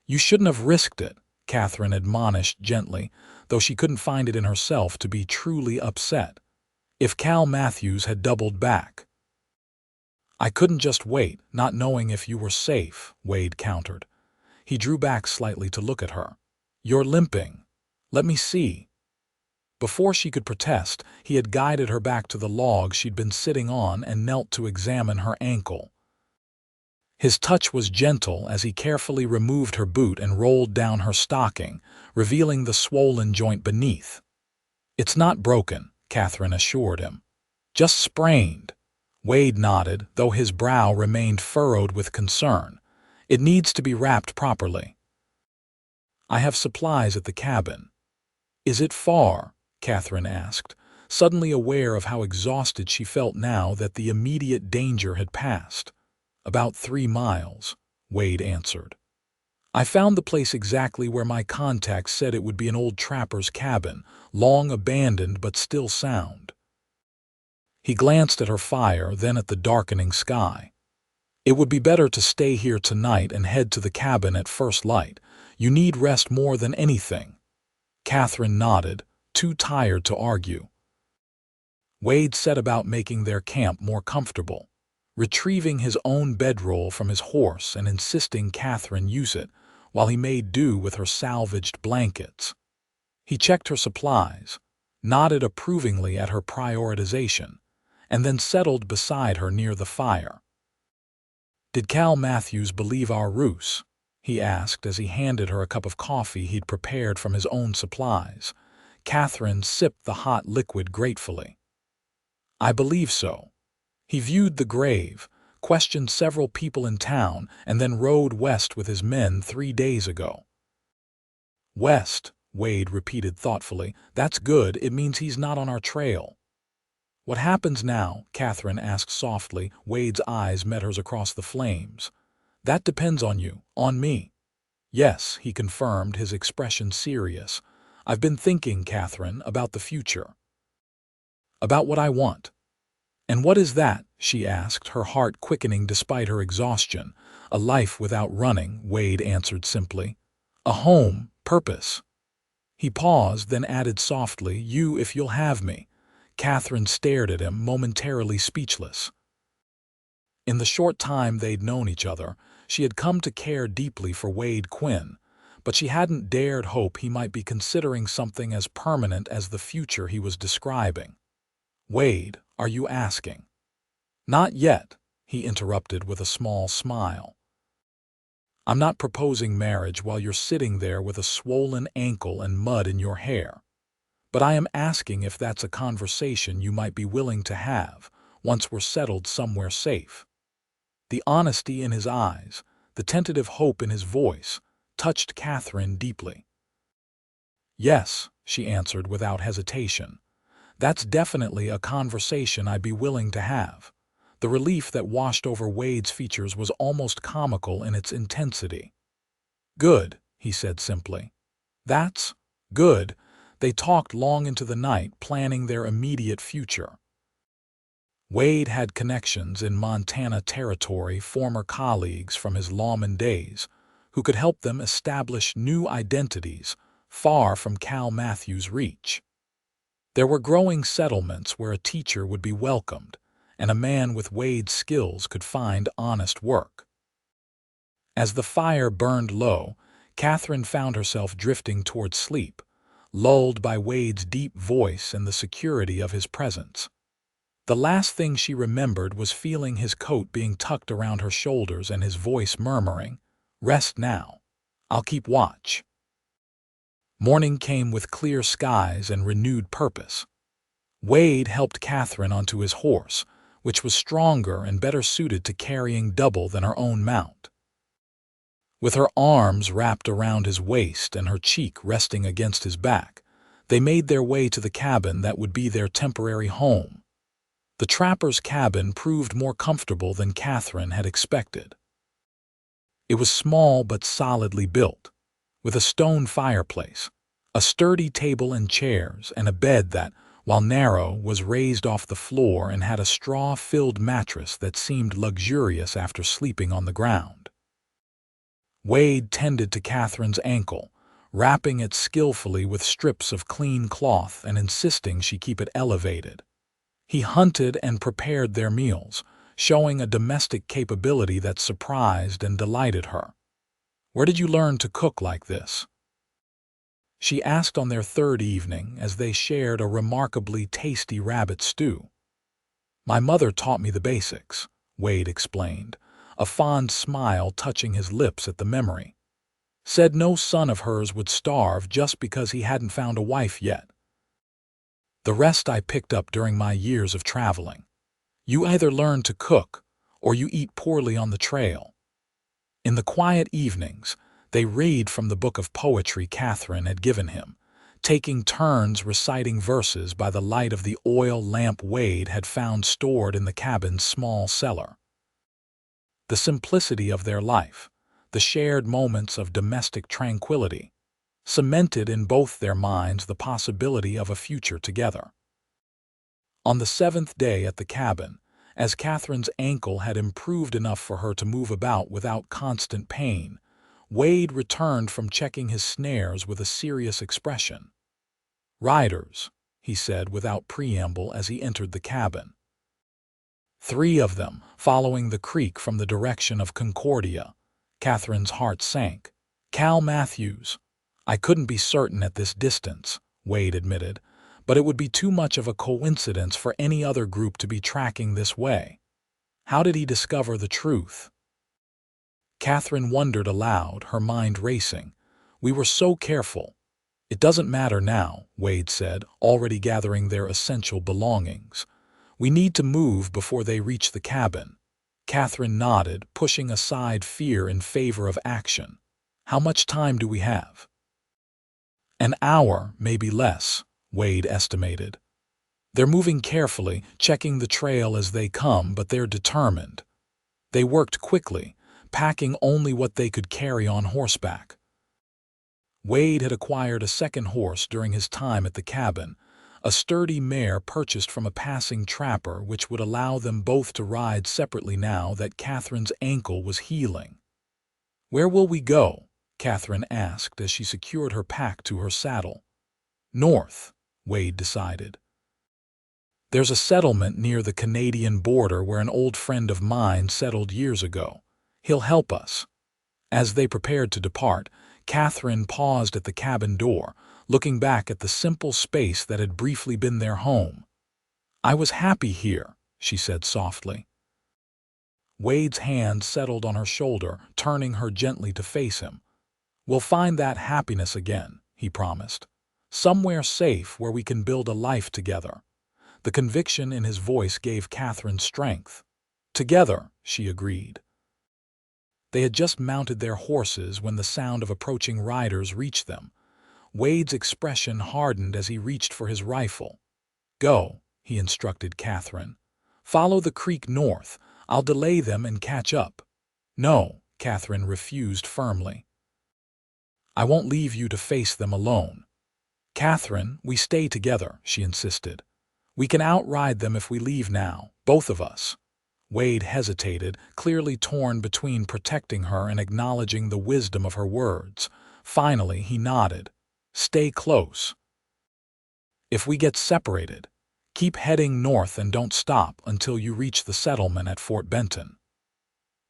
"You shouldn't have risked it," Katherine admonished gently, though she couldn't find it in herself to be truly upset. "If Cal Matthews had doubled back." "I couldn't just wait, not knowing if you were safe," Wade countered. He drew back slightly to look at her. "You're limping. Let me see." Before she could protest, he had guided her back to the log she'd been sitting on and knelt to examine her ankle. His touch was gentle as he carefully removed her boot and rolled down her stocking, revealing the swollen joint beneath. "It's not broken," Katherine assured him. "Just sprained." Wade nodded, though his brow remained furrowed with concern. "It needs to be wrapped properly." "I have supplies at the cabin." "Is it far?" Katherine asked, suddenly aware of how exhausted she felt now that the immediate danger had passed. "About 3 miles," Wade answered. "I found the place exactly where my contact said it would be, an old trapper's cabin, long abandoned but still sound." He glanced at her fire, then at the darkening sky. "It would be better to stay here tonight and head to the cabin at first light. You need rest more than anything." Katherine nodded, too tired to argue. Wade set about making their camp more comfortable, retrieving his own bedroll from his horse and insisting Katherine use it, while he made do with her salvaged blankets. He checked her supplies, nodded approvingly at her prioritization, and then settled beside her near the fire. "Did Cal Matthews believe our ruse?" he asked as he handed her a cup of coffee he'd prepared from his own supplies. Katherine sipped the hot liquid gratefully. "I believe so. He viewed the grave, questioned several people in town, and then rode west with his men 3 days ago." "West," Wade repeated thoughtfully. "That's good. It means he's not on our trail." "What happens now?" Katherine asked softly. Wade's eyes met hers across the flames. "That depends on you, on me." "Yes," he confirmed, his expression serious. "I've been thinking, Katherine, about the future. About what I want." "And what is that?" she asked, her heart quickening despite her exhaustion. "A life without running," Wade answered simply. "A home, purpose." He paused, then added softly, "You, if you'll have me." Katherine stared at him, momentarily speechless. In the short time they'd known each other, she had come to care deeply for Wade Quinn, but she hadn't dared hope he might be considering something as permanent as the future he was describing. "Wade, are you asking?" "Not yet," he interrupted with a small smile. I'm not proposing marriage while you're sitting there with a swollen ankle and mud in your hair. But I am asking if that's a conversation you might be willing to have once we're settled somewhere safe." The honesty in his eyes, the tentative hope in his voice, touched Katherine deeply. "Yes," she answered without hesitation. "That's definitely a conversation I'd be willing to have." The relief that washed over Wade's features was almost comical in its intensity. "Good," he said simply. "That's good." They talked long into the night, planning their immediate future. Wade had connections in Montana Territory, former colleagues from his lawman days, who could help them establish new identities far from Cal Matthews' reach. There were growing settlements where a teacher would be welcomed, and a man with Wade's skills could find honest work. As the fire burned low, Katherine found herself drifting toward sleep, lulled by Wade's deep voice and the security of his presence. The last thing she remembered was feeling his coat being tucked around her shoulders and his voice murmuring, "Rest now. I'll keep watch." Morning came with clear skies and renewed purpose. Wade helped Katherine onto his horse, which was stronger and better suited to carrying double than her own mount. With her arms wrapped around his waist and her cheek resting against his back, they made their way to the cabin that would be their temporary home. The trapper's cabin proved more comfortable than Katherine had expected. It was small but solidly built, with a stone fireplace, a sturdy table and chairs, and a bed that, while narrow, was raised off the floor and had a straw-filled mattress that seemed luxurious after sleeping on the ground. Wade tended to Katherine's ankle, wrapping it skillfully with strips of clean cloth and insisting she keep it elevated. He hunted and prepared their meals, showing a domestic capability that surprised and delighted her. "Where did you learn to cook like this?" she asked on their third evening as they shared a remarkably tasty rabbit stew. "My mother taught me the basics," Wade explained, a fond smile touching his lips at the memory. "Said no son of hers would starve just because he hadn't found a wife yet. The rest I picked up during my years of traveling. You either learn to cook or you eat poorly on the trail." In the quiet evenings, they read from the book of poetry Katherine had given him, taking turns reciting verses by the light of the oil lamp Wade had found stored in the cabin's small cellar. The simplicity of their life, the shared moments of domestic tranquility, cemented in both their minds the possibility of a future together. On the seventh day at the cabin, as Katherine's ankle had improved enough for her to move about without constant pain, Wade returned from checking his snares with a serious expression. "Riders," he said without preamble as he entered the cabin. 3 of them, following the creek from the direction of Concordia. Katherine's heart sank. "Cal Matthews." "I couldn't be certain at this distance," Wade admitted, "but it would be too much of a coincidence for any other group to be tracking this way. How did he discover the truth?" Katherine wondered aloud, her mind racing. "We were so careful." "It doesn't matter now," Wade said, already gathering their essential belongings. "We need to move before they reach the cabin." Katherine nodded, pushing aside fear in favor of action. "How much time do we have?" "An hour, maybe less," Wade estimated. "They're moving carefully, checking the trail as they come, but they're determined." They worked quickly, packing only what they could carry on horseback. Wade had acquired a second horse during his time at the cabin, a sturdy mare purchased from a passing trapper which would allow them both to ride separately now that Katherine's ankle was healing. "Where will we go?" Katherine asked as she secured her pack to her saddle. "North," Wade decided. "There's a settlement near the Canadian border where an old friend of mine settled years ago. He'll help us." As they prepared to depart, Katherine paused at the cabin door, looking back at the simple space that had briefly been their home. "I was happy here," she said softly. Wade's hand settled on her shoulder, turning her gently to face him. "We'll find that happiness again," he promised. "Somewhere safe where we can build a life together." The conviction in his voice gave Katherine strength. "Together," she agreed. They had just mounted their horses when the sound of approaching riders reached them. Wade's expression hardened as he reached for his rifle. "Go," he instructed Katherine. "Follow the creek north. I'll delay them and catch up." "No," Katherine refused firmly. "I won't leave you to face them alone." "Katherine, we stay together," she insisted. "We can outride them if we leave now, both of us." Wade hesitated, clearly torn between protecting her and acknowledging the wisdom of her words. Finally, he nodded. "Stay close. If we get separated, keep heading north and don't stop until you reach the settlement at Fort Benton."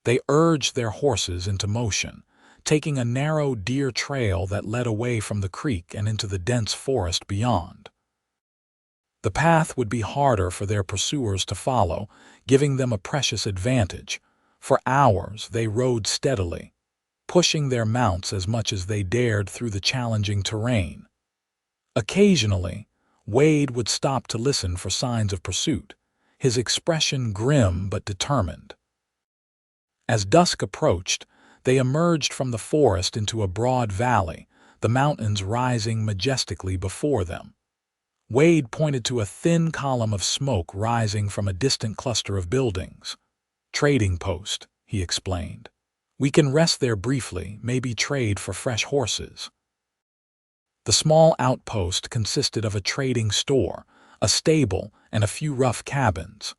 They urged their horses into motion, taking a narrow deer trail that led away from the creek and into the dense forest beyond. The path would be harder for their pursuers to follow, giving them a precious advantage. For hours they rode steadily, pushing their mounts as much as they dared through the challenging terrain. Occasionally, Wade would stop to listen for signs of pursuit, his expression grim but determined. As dusk approached, they emerged from the forest into a broad valley, the mountains rising majestically before them. Wade pointed to a thin column of smoke rising from a distant cluster of buildings. "Trading post," he explained. "We can rest there briefly, maybe trade for fresh horses." The small outpost consisted of a trading store, a stable, and a few rough cabins.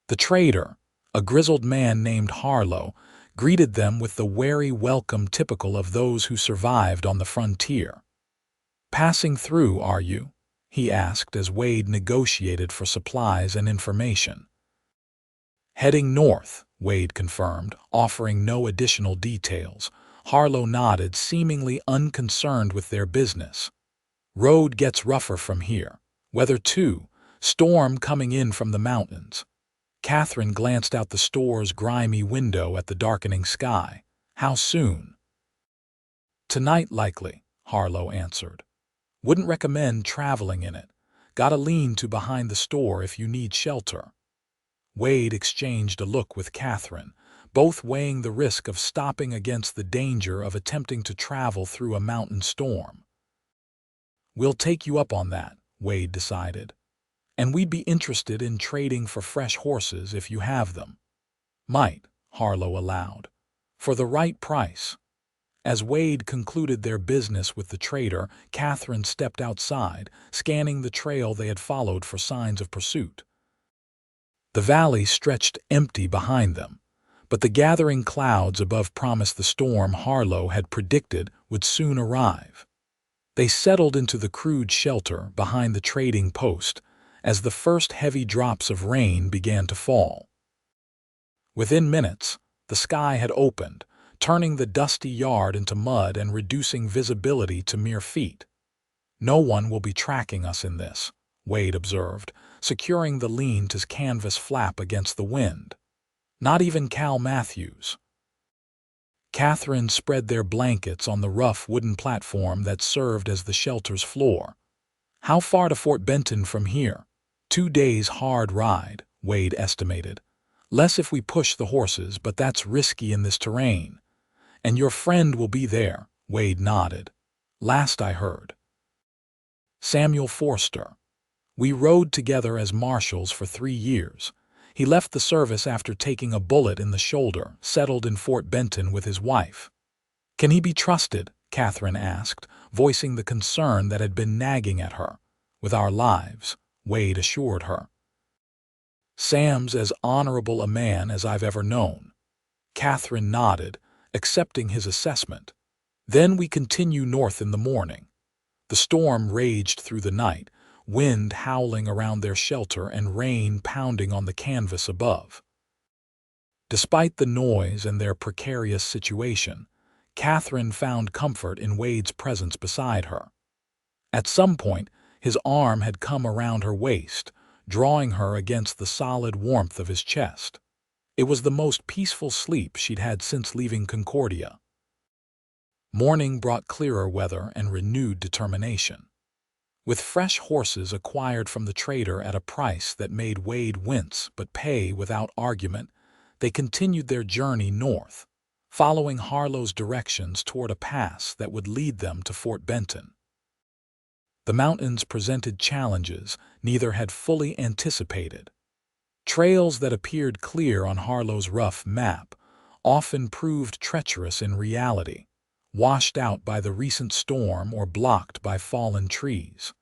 The trader, a grizzled man named Harlow, greeted them with the wary welcome typical of those who survived on the frontier. "Passing through, are you?" he asked as Wade negotiated for supplies and information. "Heading north," Wade confirmed, offering no additional details. Harlow nodded, seemingly unconcerned with their business. "Road gets rougher from here. Weather too. Storm coming in from the mountains." Katherine glanced out the store's grimy window at the darkening sky. "How soon?" "Tonight likely," Harlow answered. "Wouldn't recommend traveling in it. Gotta lean to behind the store if you need shelter." Wade exchanged a look with Katherine, both weighing the risk of stopping against the danger of attempting to travel through a mountain storm. "We'll take you up on that," Wade decided. "And we'd be interested in trading for fresh horses if you have them." "Might," Harlow allowed. "For the right price." As Wade concluded their business with the trader, Katherine stepped outside, scanning the trail they had followed for signs of pursuit. The valley stretched empty behind them, but the gathering clouds above promised the storm Harlow had predicted would soon arrive. They settled into the crude shelter behind the trading post as the first heavy drops of rain began to fall. Within minutes, the sky had opened, turning the dusty yard into mud and reducing visibility to mere feet. "No one will be tracking us in this," Wade observed, securing the lean-to's canvas flap against the wind. "Not even Cal Matthews." Katherine spread their blankets on the rough wooden platform that served as the shelter's floor. "How far to Fort Benton from here?" 2 days hard ride, Wade estimated. "Less if we push the horses, but that's risky in this terrain." "And your friend will be there," Wade nodded. "Last I heard." "Samuel Forster. We rode together as marshals for 3 years. He left the service after taking a bullet in the shoulder, settled in Fort Benton with his wife." "Can he be trusted?" Katherine asked, voicing the concern that had been nagging at her. "With our lives," Wade assured her. "Sam's as honorable a man as I've ever known." Katherine nodded, accepting his assessment. "Then we continue north in the morning." The storm raged through the night, wind howling around their shelter and rain pounding on the canvas above. Despite the noise and their precarious situation, Katherine found comfort in Wade's presence beside her. At some point, his arm had come around her waist, drawing her against the solid warmth of his chest. It was the most peaceful sleep she'd had since leaving Concordia. Morning brought clearer weather and renewed determination. With fresh horses acquired from the trader at a price that made Wade wince but pay without argument, they continued their journey north, following Harlow's directions toward a pass that would lead them to Fort Benton. The mountains presented challenges neither had fully anticipated. Trails that appeared clear on Harlow's rough map often proved treacherous in reality, washed out by the recent storm or blocked by fallen trees.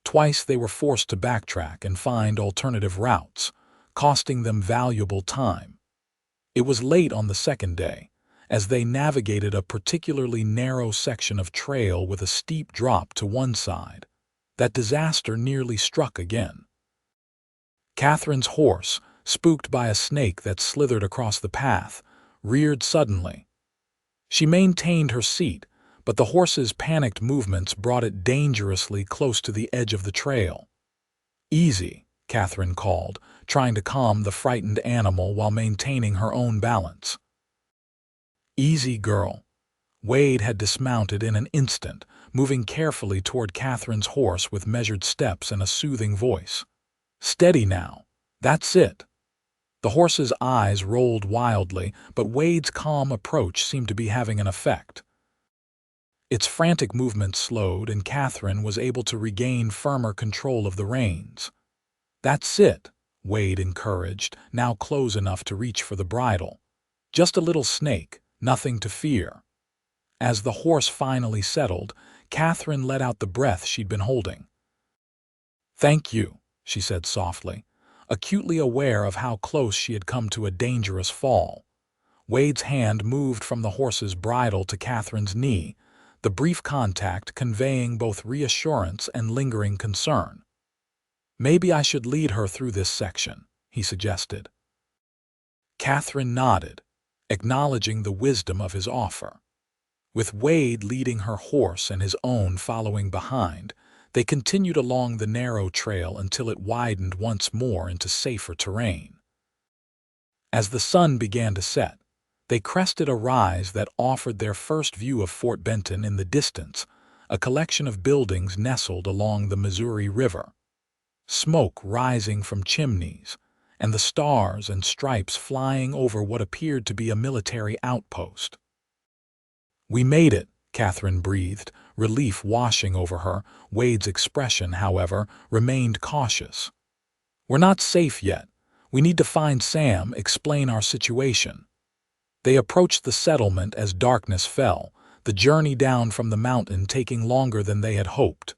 Twice they were forced to backtrack and find alternative routes, costing them valuable time. It was late on the second day, as they navigated a particularly narrow section of trail with a steep drop to one side, that disaster nearly struck again. Katherine's horse, spooked by a snake that slithered across the path, reared suddenly. She maintained her seat, but the horse's panicked movements brought it dangerously close to the edge of the trail. "Easy," Katherine called, trying to calm the frightened animal while maintaining her own balance. "Easy, girl." Wade had dismounted in an instant, moving carefully toward Katherine's horse with measured steps and a soothing voice. "Steady now. That's it." The horse's eyes rolled wildly, but Wade's calm approach seemed to be having an effect. Its frantic movements slowed, and Katherine was able to regain firmer control of the reins. "That's it," Wade encouraged, now close enough to reach for the bridle. "Just a little snake, nothing to fear." As the horse finally settled, Katherine let out the breath she'd been holding. "Thank you," she said softly, acutely aware of how close she had come to a dangerous fall. Wade's hand moved from the horse's bridle to Katherine's knee, the brief contact conveying both reassurance and lingering concern. "Maybe I should lead her through this section," he suggested. Katherine nodded, acknowledging the wisdom of his offer. With Wade leading her horse and his own following behind, they continued along the narrow trail until it widened once more into safer terrain. As the sun began to set, they crested a rise that offered their first view of Fort Benton in the distance, a collection of buildings nestled along the Missouri River. Smoke rising from chimneys, and the stars and stripes flying over what appeared to be a military outpost. "We made it," Katherine breathed, relief washing over her. Wade's expression, however, remained cautious. "We're not safe yet. We need to find Sam, explain our situation." They approached the settlement as darkness fell, the journey down from the mountain taking longer than they had hoped.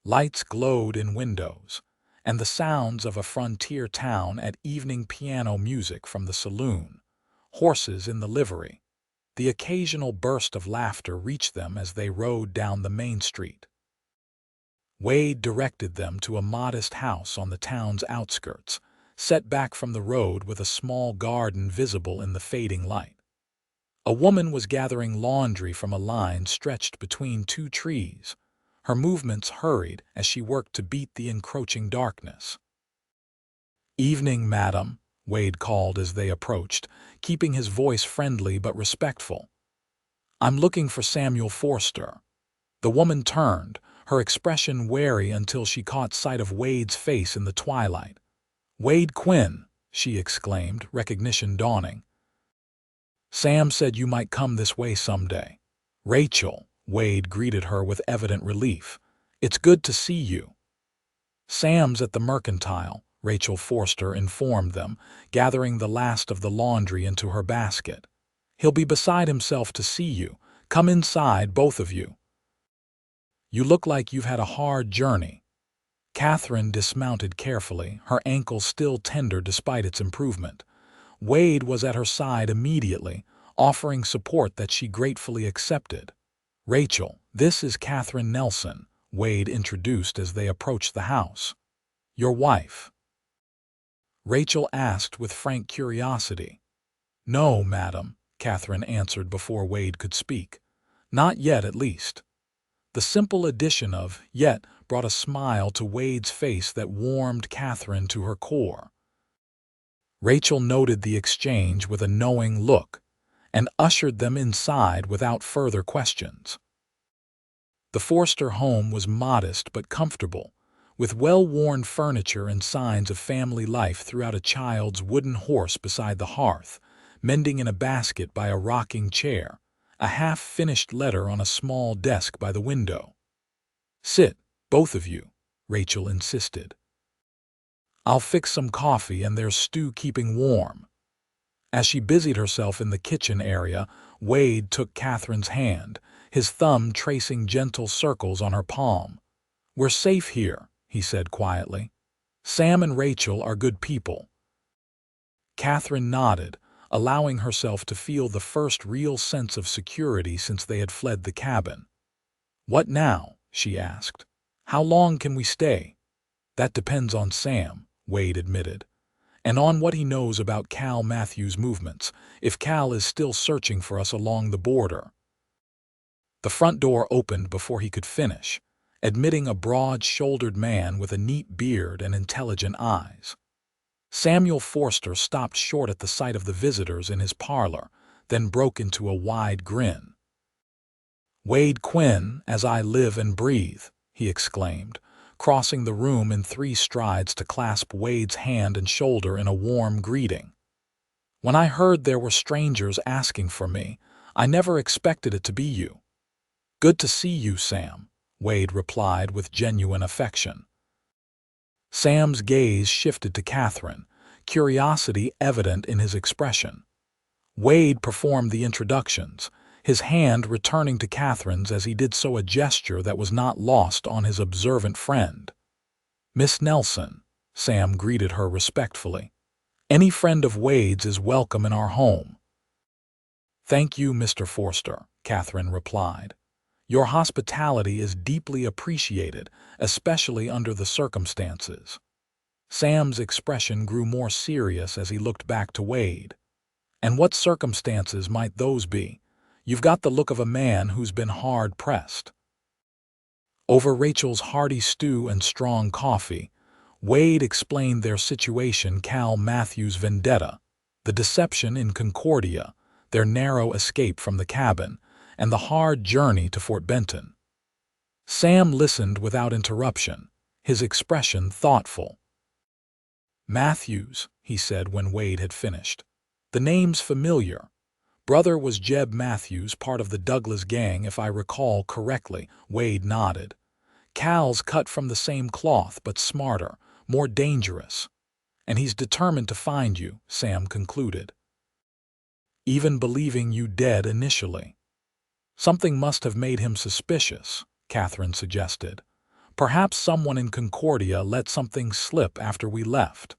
Lights glowed in windows, and the sounds of a frontier town at evening piano music from the saloon, horses in the livery. The occasional burst of laughter reached them as they rode down the main street. Wade directed them to a modest house on the town's outskirts, set back from the road with a small garden visible in the fading light. A woman was gathering laundry from a line stretched between two trees. Her movements hurried as she worked to beat the encroaching darkness. "Evening, madam," Wade called as they approached, keeping his voice friendly but respectful. "I'm looking for Samuel Forster." The woman turned, her expression wary until she caught sight of Wade's face in the twilight. "Wade Quinn," she exclaimed, recognition dawning. "Sam said you might come this way someday." "Rachel," Wade greeted her with evident relief. "It's good to see you." "Sam's at the mercantile," Rachel Forster informed them, gathering the last of the laundry into her basket. "He'll be beside himself to see you. Come inside, both of you." "You look like you've had a hard journey." Katherine dismounted carefully, her ankle still tender despite its improvement. Wade was at her side immediately, offering support that she gratefully accepted. "Rachel, this is Katherine Nelson," Wade introduced as they approached the house. "Your wife?" Rachel asked with frank curiosity. "No, madam," Katherine answered before Wade could speak. "Not yet, at least." The simple addition of "yet" brought a smile to Wade's face that warmed Katherine to her core. Rachel noted the exchange with a knowing look and ushered them inside without further questions. The Forster home was modest but comfortable, with well-worn furniture and signs of family life throughout. A child's wooden horse beside the hearth, mending in a basket by a rocking chair, a half-finished letter on a small desk by the window. "Sit, both of you," Rachel insisted. "I'll fix some coffee and there's stew keeping warm." As she busied herself in the kitchen area, Wade took Katherine's hand, his thumb tracing gentle circles on her palm. "We're safe here," he said quietly. "Sam and Rachel are good people." Katherine nodded, allowing herself to feel the first real sense of security since they had fled the cabin. "What now?" she asked. "How long can we stay?" "That depends on Sam," Wade admitted, "and on what he knows about Cal Matthews' movements, if Cal is still searching for us along the border." The front door opened before he could finish, admitting a broad-shouldered man with a neat beard and intelligent eyes. Samuel Forster stopped short at the sight of the visitors in his parlor, then broke into a wide grin. "Wade Quinn, as I live and breathe," he exclaimed, crossing the room in 3 strides to clasp Wade's hand and shoulder in a warm greeting. "When I heard there were strangers asking for me, I never expected it to be you." "Good to see you, Sam," Wade replied with genuine affection. Sam's gaze shifted to Katherine, curiosity evident in his expression. Wade performed the introductions, his hand returning to Katherine's as he did so, a gesture that was not lost on his observant friend. "Miss Nelson," Sam greeted her respectfully. "Any friend of Wade's is welcome in our home." "Thank you, Mr. Forster," Katherine replied. "Your hospitality is deeply appreciated, especially under the circumstances." Sam's expression grew more serious as he looked back to Wade. "And what circumstances might those be? You've got the look of a man who's been hard-pressed." Over Rachel's hearty stew and strong coffee, Wade explained their situation: Cal Matthews' vendetta, the deception in Concordia, their narrow escape from the cabin, and the hard journey to Fort Benton. Sam listened without interruption, his expression thoughtful. "Matthews," he said when Wade had finished. "The name's familiar. Brother was Jeb Matthews, part of the Douglas gang, if I recall correctly." Wade nodded. "Cal's cut from the same cloth, but smarter, more dangerous. And he's determined to find you," Sam concluded. "Even believing you dead initially." "Something must have made him suspicious," Katherine suggested. "Perhaps someone in Concordia let something slip after we left.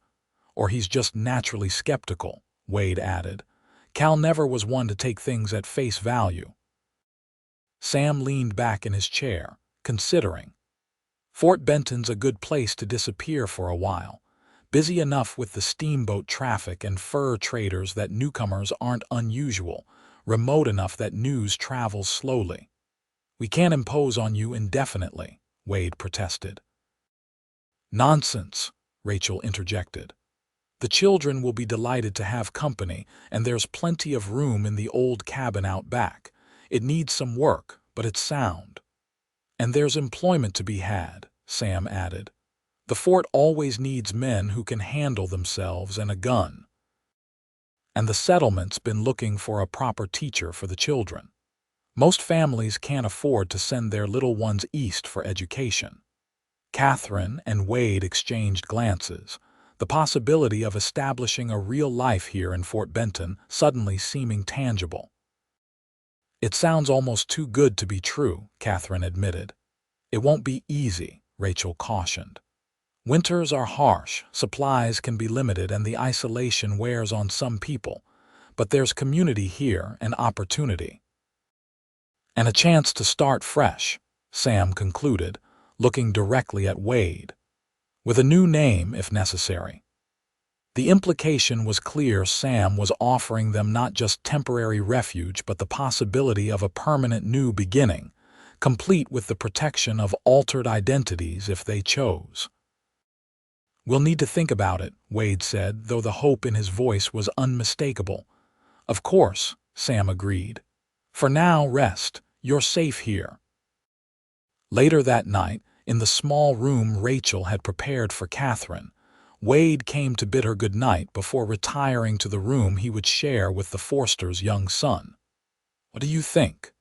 Or he's just naturally skeptical," Wade added. "Cal never was one to take things at face value." Sam leaned back in his chair, considering. Fort Benton's a good place to disappear for a while. Busy enough with the steamboat traffic and fur traders that newcomers aren't unusual, remote enough that news travels slowly. "We can't impose on you indefinitely," Wade protested. "Nonsense," Rachel interjected. "The children will be delighted to have company, and there's plenty of room in the old cabin out back. It needs some work, but it's sound." "And there's employment to be had," Sam added. "The fort always needs men who can handle themselves and a gun. And the settlement's been looking for a proper teacher for the children. Most families can't afford to send their little ones east for education." Katherine and Wade exchanged glances, the possibility of establishing a real life here in Fort Benton suddenly seeming tangible. "It sounds almost too good to be true," Katherine admitted. "It won't be easy," Rachel cautioned. "Winters are harsh, supplies can be limited, and the isolation wears on some people. But there's community here and opportunity. And a chance to start fresh," Sam concluded, looking directly at Wade. "With a new name, if necessary." The implication was clear: Sam was offering them not just temporary refuge but the possibility of a permanent new beginning, complete with the protection of altered identities if they chose. "We'll need to think about it," Wade said, though the hope in his voice was unmistakable. "Of course," Sam agreed. "For now, rest. You're safe here." Later that night, in the small room Rachel had prepared for Katherine, Wade came to bid her good night before retiring to the room he would share with the Forsters' young son. "What do you think?"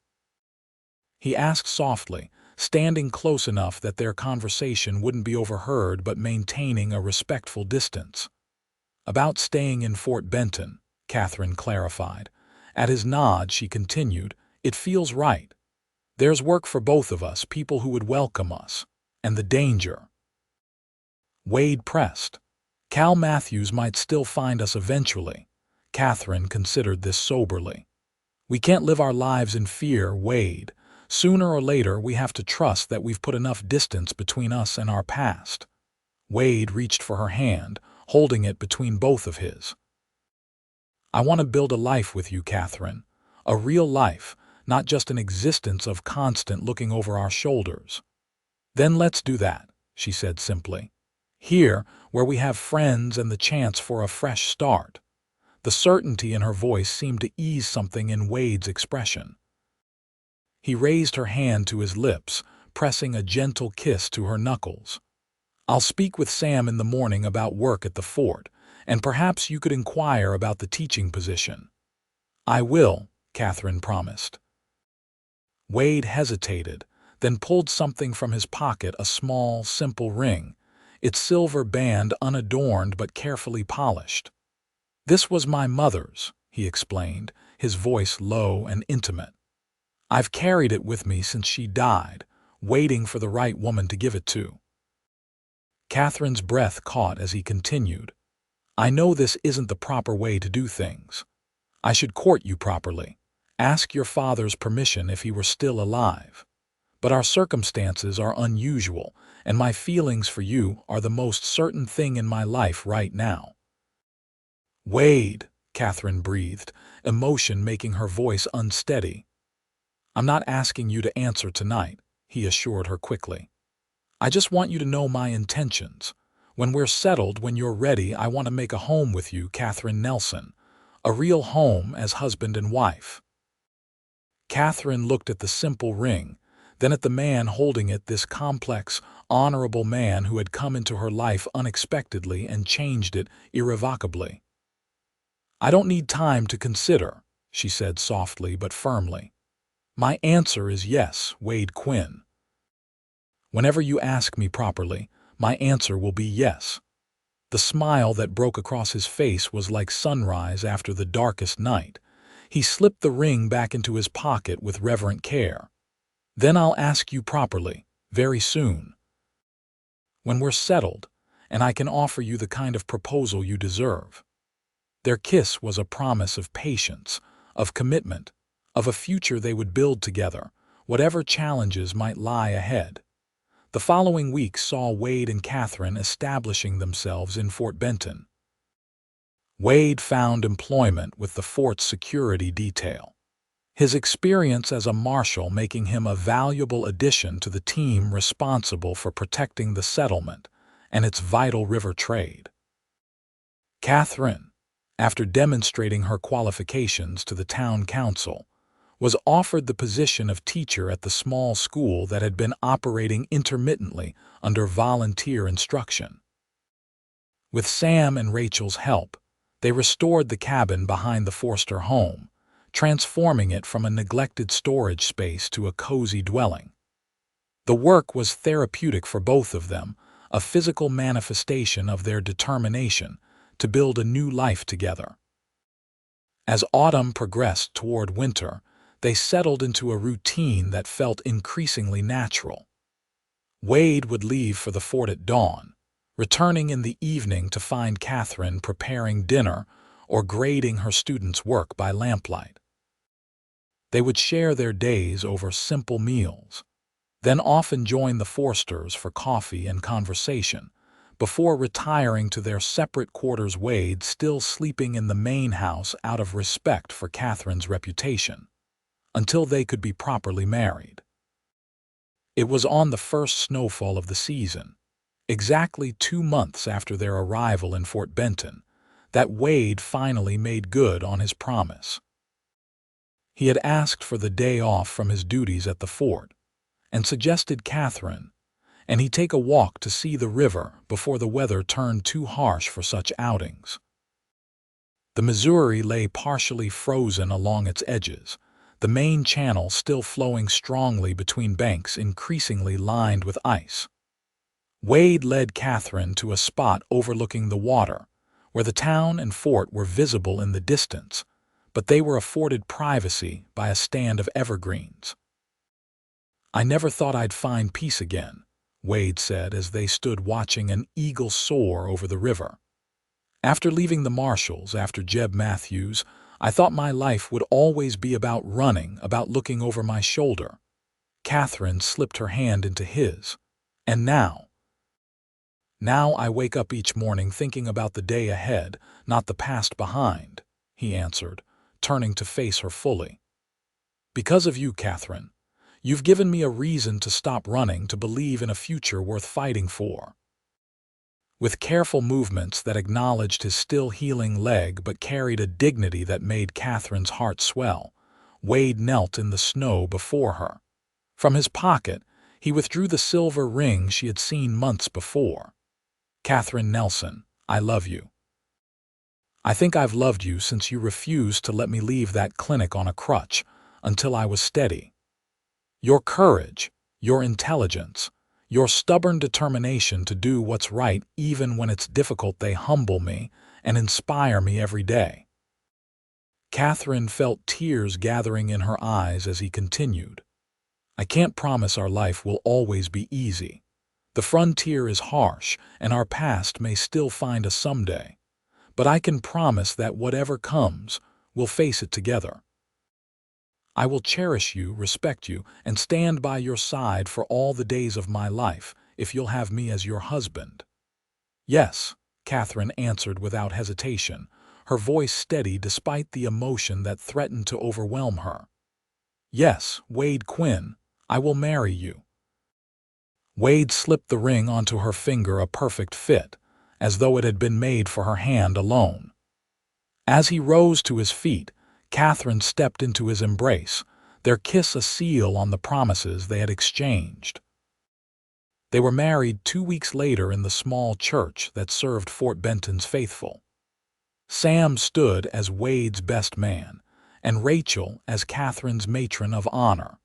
he asked softly, standing close enough that their conversation wouldn't be overheard but maintaining a respectful distance. "About staying in Fort Benton," Katherine clarified. At his nod, she continued, "It feels right. There's work for both of us, people who would welcome us. And the danger." Wade pressed. "Cal Matthews might still find us eventually." Katherine considered this soberly. "We can't live our lives in fear, Wade. Sooner or later, we have to trust that we've put enough distance between us and our past." Wade reached for her hand, holding it between both of his. "I want to build a life with you, Katherine. A real life, not just an existence of constant looking over our shoulders." "Then let's do that," she said simply. "Here, where we have friends and the chance for a fresh start." The certainty in her voice seemed to ease something in Wade's expression. He raised her hand to his lips, pressing a gentle kiss to her knuckles. "I'll speak with Sam in the morning about work at the fort, and perhaps you could inquire about the teaching position." "I will," Katherine promised. Wade hesitated, then pulled something from his pocket, a small, simple ring, its silver band unadorned but carefully polished. "This was my mother's," he explained, his voice low and intimate. "I've carried it with me since she died, waiting for the right woman to give it to." Katherine's breath caught as he continued. "I know this isn't the proper way to do things. I should court you properly, ask your father's permission if he were still alive. But our circumstances are unusual, and my feelings for you are the most certain thing in my life right now." "Wade," Katherine breathed, emotion making her voice unsteady. "I'm not asking you to answer tonight," he assured her quickly. "I just want you to know my intentions. When we're settled, when you're ready, I want to make a home with you, Katherine Nelson. A real home as husband and wife." Katherine looked at the simple ring, then at the man holding it, this complex, honorable man who had come into her life unexpectedly and changed it irrevocably. "I don't need time to consider," she said softly but firmly. "My answer is yes, Wade Quinn. Whenever you ask me properly, my answer will be yes." The smile that broke across his face was like sunrise after the darkest night. He slipped the ring back into his pocket with reverent care. "Then I'll ask you properly, very soon. When we're settled, and I can offer you the kind of proposal you deserve." Their kiss was a promise of patience, of commitment, of a future they would build together, whatever challenges might lie ahead. The following week saw Wade and Katherine establishing themselves in Fort Benton. Wade found employment with the fort's security detail, his experience as a marshal making him a valuable addition to the team responsible for protecting the settlement and its vital river trade. Katherine, after demonstrating her qualifications to the town council, was offered the position of teacher at the small school that had been operating intermittently under volunteer instruction. With Sam and Rachel's help, they restored the cabin behind the Forster home, transforming it from a neglected storage space to a cozy dwelling. The work was therapeutic for both of them, a physical manifestation of their determination to build a new life together. As autumn progressed toward winter, they settled into a routine that felt increasingly natural. Wade would leave for the fort at dawn, returning in the evening to find Katherine preparing dinner or grading her students' work by lamplight. They would share their days over simple meals, then often join the Forsters for coffee and conversation, before retiring to their separate quarters, Wade still sleeping in the main house out of respect for Katherine's reputation, until they could be properly married. It was on the first snowfall of the season, exactly 2 months after their arrival in Fort Benton, that Wade finally made good on his promise. He had asked for the day off from his duties at the fort and suggested Katherine and he take a walk to see the river before the weather turned too harsh for such outings. The Missouri lay partially frozen along its edges, the main channel still flowing strongly between banks increasingly lined with ice. Wade led Katherine to a spot overlooking the water, where the town and fort were visible in the distance, but they were afforded privacy by a stand of evergreens. "I never thought I'd find peace again," Wade said as they stood watching an eagle soar over the river. "After leaving the Marshalls after Jeb Matthews, I thought my life would always be about running, about looking over my shoulder." Katherine slipped her hand into his. "And now I wake up each morning thinking about the day ahead, not the past behind," he answered, turning to face her fully. "Because of you, Katherine. You've given me a reason to stop running, to believe in a future worth fighting for." With careful movements that acknowledged his still healing leg but carried a dignity that made Katherine's heart swell, Wade knelt in the snow before her. From his pocket, he withdrew the silver ring she had seen months before. "Katherine Nelson, I love you. I think I've loved you since you refused to let me leave that clinic on a crutch until I was steady. Your courage, your intelligence, your stubborn determination to do what's right even when it's difficult, they humble me and inspire me every day." Katherine felt tears gathering in her eyes as he continued. "I can't promise our life will always be easy. The frontier is harsh, and our past may still find us someday. But I can promise that whatever comes, we'll face it together. I will cherish you, respect you, and stand by your side for all the days of my life, if you'll have me as your husband." "Yes," Katherine answered without hesitation, her voice steady despite the emotion that threatened to overwhelm her. "Yes, Wade Quinn, I will marry you." Wade slipped the ring onto her finger, a perfect fit, as though it had been made for her hand alone. As he rose to his feet, Katherine stepped into his embrace, their kiss a seal on the promises they had exchanged. They were married 2 weeks later in the small church that served Fort Benton's faithful. Sam stood as Wade's best man, and Rachel as Katherine's matron of honor.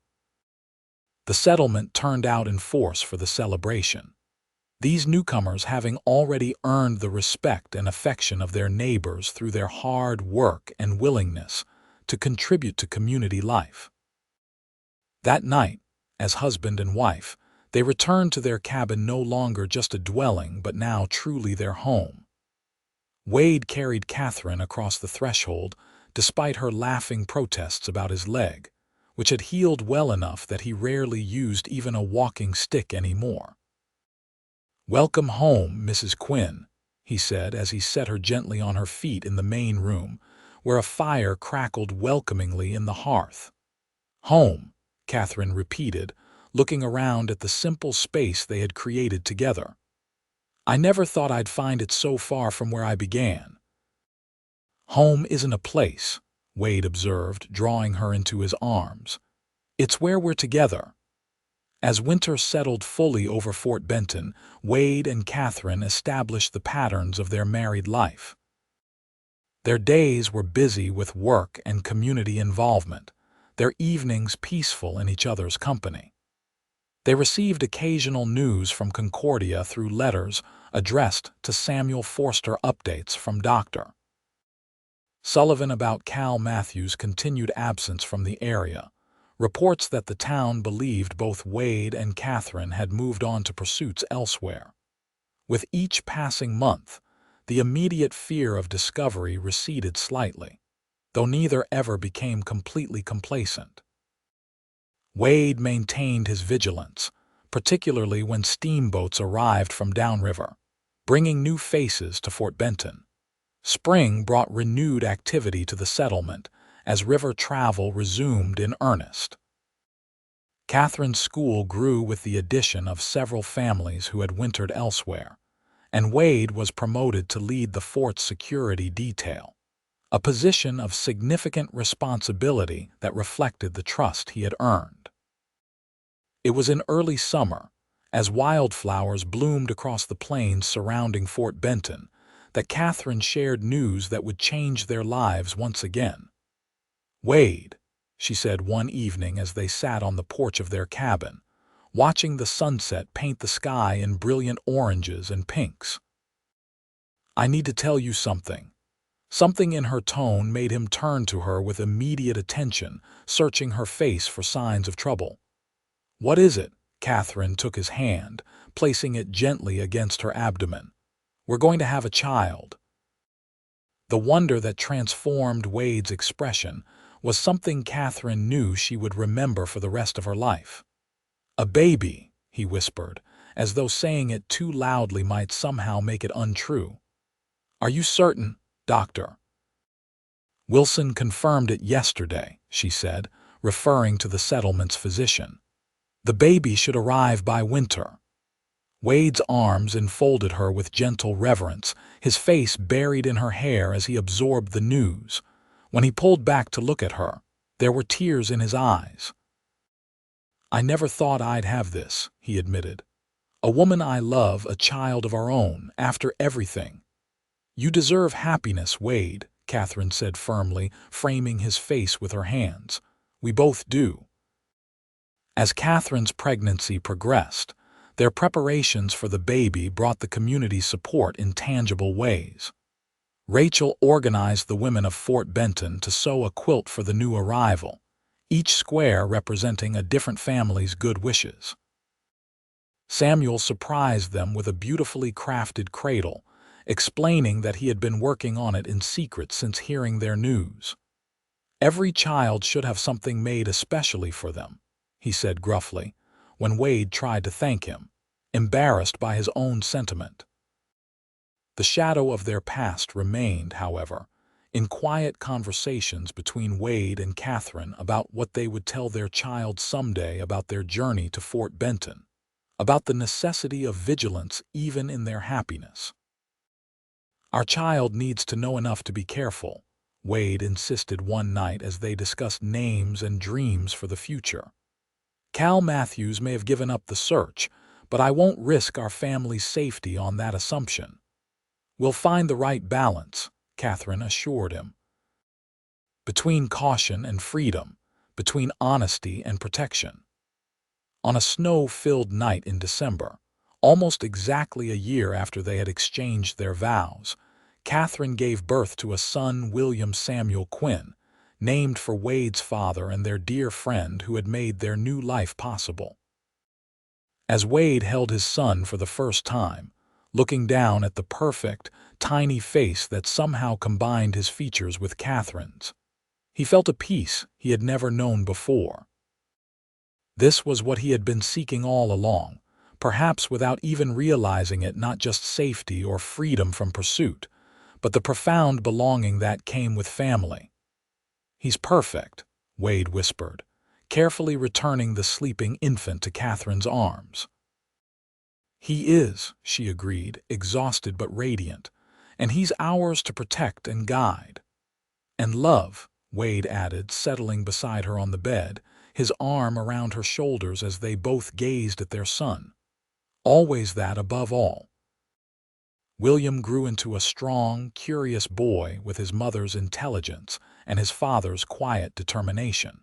The settlement turned out in force for the celebration, these newcomers having already earned the respect and affection of their neighbors through their hard work and willingness to contribute to community life. That night, as husband and wife, they returned to their cabin, no longer just a dwelling but now truly their home. Wade carried Katherine across the threshold despite her laughing protests about his leg, which had healed well enough that he rarely used even a walking stick anymore. "Welcome home, Mrs. Quinn," he said as he set her gently on her feet in the main room, where a fire crackled welcomingly in the hearth. "Home," Katherine repeated, looking around at the simple space they had created together. "I never thought I'd find it so far from where I began." "Home isn't a place," Wade observed, drawing her into his arms. "It's where we're together." As winter settled fully over Fort Benton, Wade and Katherine established the patterns of their married life. Their days were busy with work and community involvement, their evenings peaceful in each other's company. They received occasional news from Concordia through letters addressed to Samuel Forster, updates from Dr. Sullivan about Cal Matthews' continued absence from the area, reports that the town believed both Wade and Katherine had moved on to pursuits elsewhere. With each passing month, the immediate fear of discovery receded slightly, though neither ever became completely complacent. Wade maintained his vigilance, particularly when steamboats arrived from downriver, bringing new faces to Fort Benton. Spring brought renewed activity to the settlement as river travel resumed in earnest. Catherine's school grew with the addition of several families who had wintered elsewhere, and Wade was promoted to lead the fort's security detail, a position of significant responsibility that reflected the trust he had earned. It was in early summer, as wildflowers bloomed across the plains surrounding Fort Benton, that Katherine shared news that would change their lives once again. "Wade," she said one evening as they sat on the porch of their cabin, watching the sunset paint the sky in brilliant oranges and pinks. "I need to tell you something." Something in her tone made him turn to her with immediate attention, searching her face for signs of trouble. "What is it?" Katherine took his hand, placing it gently against her abdomen. "We're going to have a child." The wonder that transformed Wade's expression was something Katherine knew she would remember for the rest of her life. "A baby," he whispered, as though saying it too loudly might somehow make it untrue. "Are you certain, Doctor?" "Wilson confirmed it yesterday," she said, referring to the settlement's physician. "The baby should arrive by winter." Wade's arms enfolded her with gentle reverence, his face buried in her hair as he absorbed the news. When he pulled back to look at her, there were tears in his eyes. "I never thought I'd have this," he admitted. "A woman I love, a child of our own, after everything." "You deserve happiness, Wade," Katherine said firmly, framing his face with her hands. "We both do." As Katherine's pregnancy progressed, their preparations for the baby brought the community support in tangible ways. Rachel organized the women of Fort Benton to sew a quilt for the new arrival, each square representing a different family's good wishes. Samuel surprised them with a beautifully crafted cradle, explaining that he had been working on it in secret since hearing their news. "Every child should have something made especially for them," he said gruffly, when Wade tried to thank him, embarrassed by his own sentiment. The shadow of their past remained, however, in quiet conversations between Wade and Katherine about what they would tell their child someday about their journey to Fort Benton, about the necessity of vigilance even in their happiness. "Our child needs to know enough to be careful," Wade insisted one night as they discussed names and dreams for the future. "Cal Matthews may have given up the search, but I won't risk our family's safety on that assumption." "We'll find the right balance," Katherine assured him. "Between caution and freedom, between honesty and protection." On a snow-filled night in December, almost exactly a year after they had exchanged their vows, Katherine gave birth to a son, William Samuel Quinn, named for Wade's father and their dear friend who had made their new life possible. As Wade held his son for the first time, looking down at the perfect, tiny face that somehow combined his features with Katherine's, he felt a peace he had never known before. This was what he had been seeking all along, perhaps without even realizing it, not just safety or freedom from pursuit, but the profound belonging that came with family. "He's perfect," Wade whispered, carefully returning the sleeping infant to Katherine's arms. "He is," she agreed, exhausted but radiant, "and he's ours to protect and guide." "And love," Wade added, settling beside her on the bed, his arm around her shoulders as they both gazed at their son. "Always that above all." William grew into a strong, curious boy with his mother's intelligence and his father's quiet determination.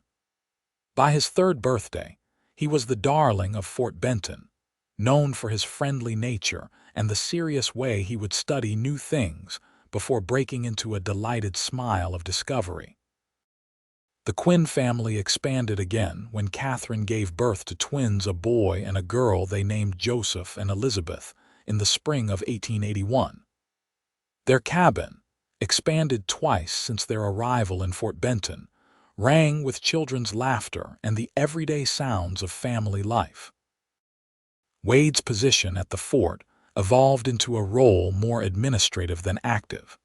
By his third birthday, he was the darling of Fort Benton, known for his friendly nature and the serious way he would study new things before breaking into a delighted smile of discovery. The Quinn family expanded again when Katherine gave birth to twins, a boy and a girl they named Joseph and Elizabeth, in the spring of 1881. Their cabin, expanded twice since their arrival in Fort Benton, rang with children's laughter and the everyday sounds of family life. Wade's position at the fort evolved into a role more administrative than active,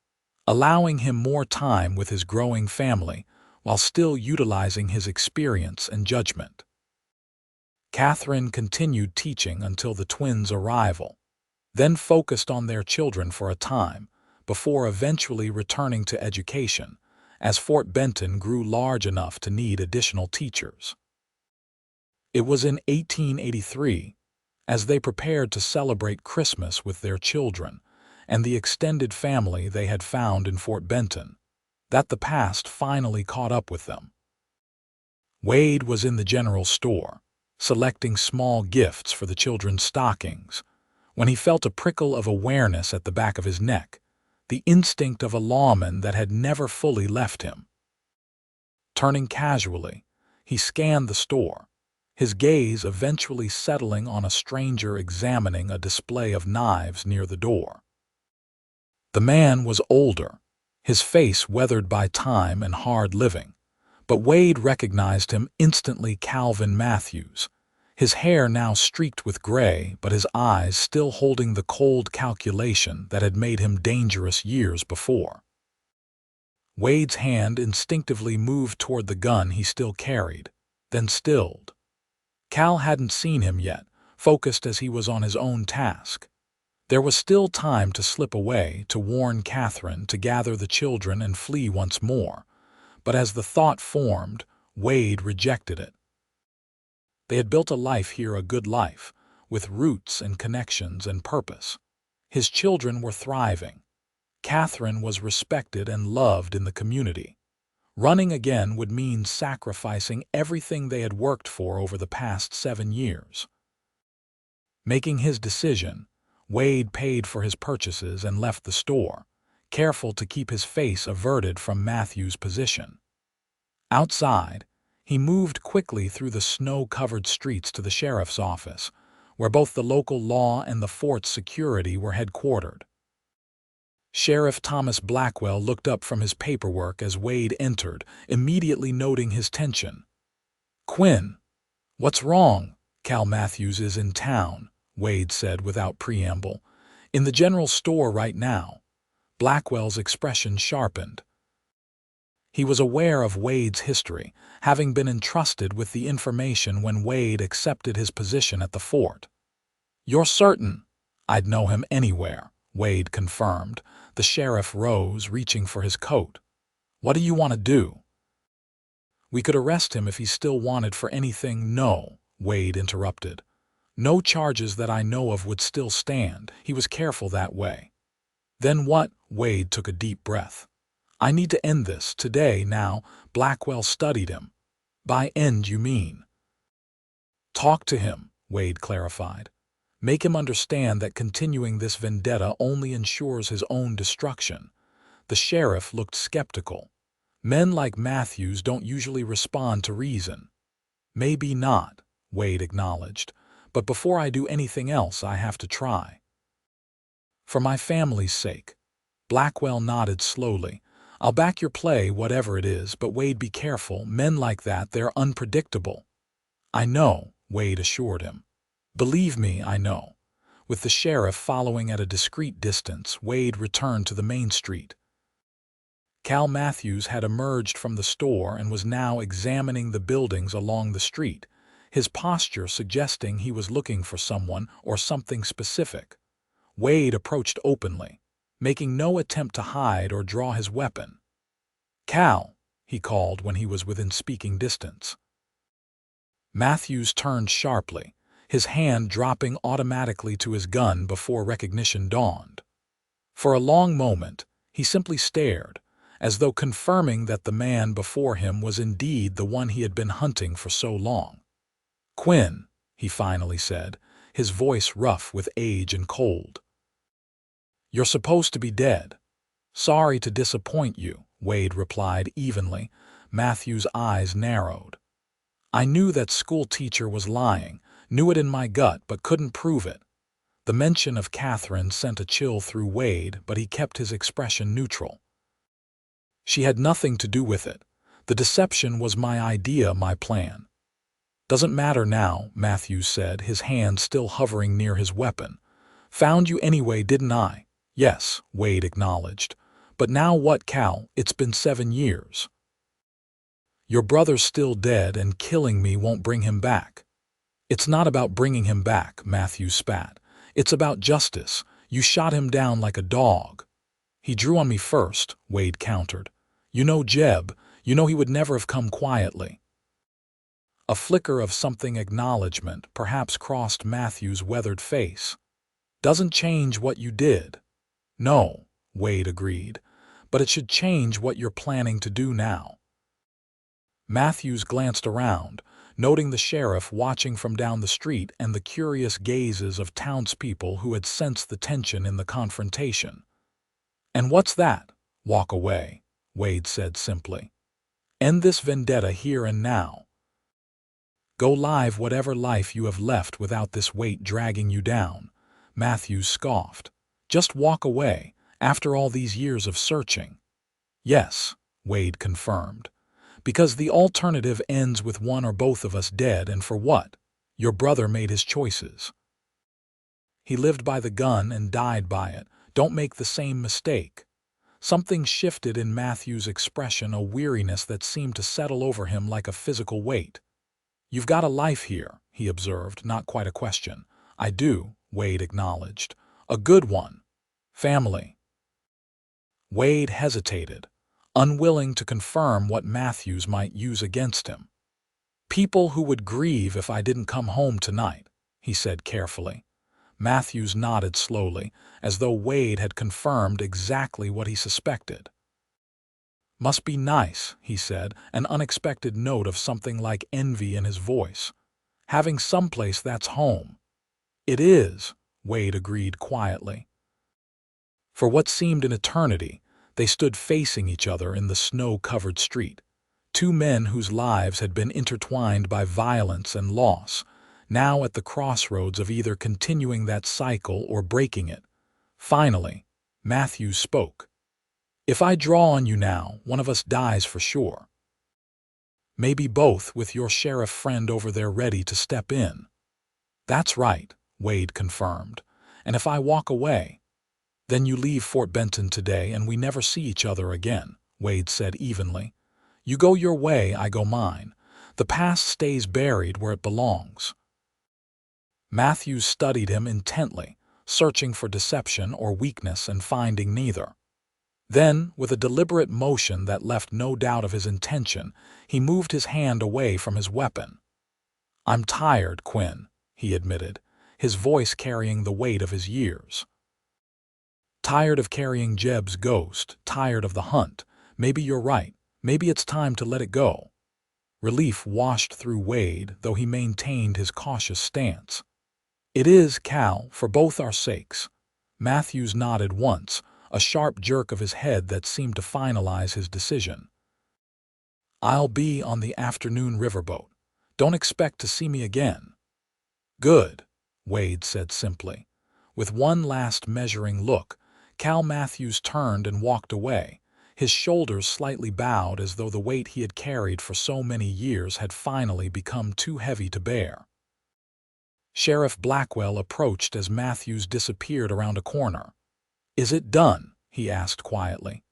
allowing him more time with his growing family while still utilizing his experience and judgment. Katherine continued teaching until the twins' arrival, then focused on their children for a time, before eventually returning to education, as Fort Benton grew large enough to need additional teachers. It was in 1883, as they prepared to celebrate Christmas with their children and the extended family they had found in Fort Benton, that the past finally caught up with them. Wade was in the general store, selecting small gifts for the children's stockings, when he felt a prickle of awareness at the back of his neck, the instinct of a lawman that had never fully left him. Turning casually, he scanned the store, his gaze eventually settling on a stranger examining a display of knives near the door. The man was older, his face weathered by time and hard living, but Wade recognized him instantly. Calvin Matthews, his hair now streaked with gray but his eyes still holding the cold calculation that had made him dangerous years before. Wade's hand instinctively moved toward the gun he still carried, then stilled. Cal hadn't seen him yet, focused as he was on his own task. There was still time to slip away, to warn Katherine, to gather the children and flee once more, but as the thought formed, Wade rejected it. They had built a life here, a good life, with roots and connections and purpose. His children were thriving. Katherine was respected and loved in the community. Running again would mean sacrificing everything they had worked for over the past 7 years. Making his decision, Wade paid for his purchases and left the store, careful to keep his face averted from Matthew's position. Outside, he moved quickly through the snow-covered streets to the sheriff's office, where both the local law and the fort's security were headquartered. Sheriff Thomas Blackwell looked up from his paperwork as Wade entered, immediately noting his tension. "Quinn, what's wrong?" "Cal Matthews is in town," Wade said without preamble. "In the general store right now." Blackwell's expression sharpened. He was aware of Wade's history, having been entrusted with the information when Wade accepted his position at the fort. "You're certain?" "I'd know him anywhere," Wade confirmed. The sheriff rose, reaching for his coat. "What do you want to do?" "We could arrest him if he still wanted for anything." "No," Wade interrupted. "No charges that I know of would still stand." He was careful that way. "Then what?" Wade took a deep breath. "I need to end this, today, now." Blackwell studied him. "By end, you mean?" "Talk to him," Wade clarified. "Make him understand that continuing this vendetta only ensures his own destruction." The sheriff looked skeptical. "Men like Matthews don't usually respond to reason." "Maybe not," Wade acknowledged. "But before I do anything else, I have to try." "For my family's sake." Blackwell nodded slowly. "I'll back your play, whatever it is, but Wade, be careful. Men like that, they're unpredictable." "I know," Wade assured him. "Believe me, I know." With the sheriff following at a discreet distance, Wade returned to the main street. Cal Matthews had emerged from the store and was now examining the buildings along the street, his posture suggesting he was looking for someone or something specific. Wade approached openly, making no attempt to hide or draw his weapon. "Cal," he called when he was within speaking distance. Matthews turned sharply, his hand dropping automatically to his gun before recognition dawned. For a long moment, he simply stared, as though confirming that the man before him was indeed the one he had been hunting for so long. "Quinn," he finally said, his voice rough with age and cold. "You're supposed to be dead." "Sorry to disappoint you," Wade replied evenly. Matthews' eyes narrowed. "I knew that school teacher was lying, knew it in my gut, but couldn't prove it." The mention of Katherine sent a chill through Wade, but he kept his expression neutral. "She had nothing to do with it. The deception was my idea, my plan." "Doesn't matter now," Matthews said, his hand still hovering near his weapon. "Found you anyway, didn't I?" "Yes," Wade acknowledged. "But now what, Cal? It's been 7 years. Your brother's still dead, and killing me won't bring him back." It's not about bringing him back, Matthews spat. It's about justice. You shot him down like a dog. He drew on me first, Wade countered. You know Jeb. You know he would never have come quietly. A flicker of something acknowledgement perhaps crossed Matthews' weathered face. Doesn't change what you did. No, Wade agreed, but it should change what you're planning to do now. Matthews glanced around, noting the sheriff watching from down the street and the curious gazes of townspeople who had sensed the tension in the confrontation. And what's that? Walk away, Wade said simply. End this vendetta here and now. Go live whatever life you have left without this weight dragging you down, Matthews scoffed. Just walk away, after all these years of searching. Yes, Wade confirmed. Because the alternative ends with one or both of us dead, and for what? Your brother made his choices. He lived by the gun and died by it. Don't make the same mistake. Something shifted in Matthews' expression, a weariness that seemed to settle over him like a physical weight. You've got a life here, he observed, not quite a question. I do, Wade acknowledged. A good one. Family. Wade hesitated, unwilling to confirm what Matthews might use against him. People who would grieve if I didn't come home tonight, he said carefully. Matthews nodded slowly, as though Wade had confirmed exactly what he suspected. Must be nice, he said, an unexpected note of something like envy in his voice. Having someplace that's home. It is, Wade agreed quietly. For what seemed an eternity, they stood facing each other in the snow-covered street. Two men whose lives had been intertwined by violence and loss, now at the crossroads of either continuing that cycle or breaking it. Finally, Matthews spoke. If I draw on you now, one of us dies for sure. Maybe both, with your sheriff friend over there ready to step in. That's right, Wade confirmed. And if I walk away, then you leave Fort Benton today and we never see each other again, Wade said evenly. You go your way, I go mine. The past stays buried where it belongs. Matthews studied him intently, searching for deception or weakness and finding neither. Then, with a deliberate motion that left no doubt of his intention, he moved his hand away from his weapon. I'm tired, Quinn, he admitted, his voice carrying the weight of his years. Tired of carrying Jeb's ghost, tired of the hunt. Maybe you're right. Maybe it's time to let it go. Relief washed through Wade, though he maintained his cautious stance. It is, Cal, for both our sakes. Matthews nodded once, a sharp jerk of his head that seemed to finalize his decision. I'll be on the afternoon riverboat. Don't expect to see me again. Good, Wade said simply. With one last measuring look, Cal Matthews turned and walked away, his shoulders slightly bowed as though the weight he had carried for so many years had finally become too heavy to bear. Sheriff Blackwell approached as Matthews disappeared around a corner. Is it done? He asked quietly.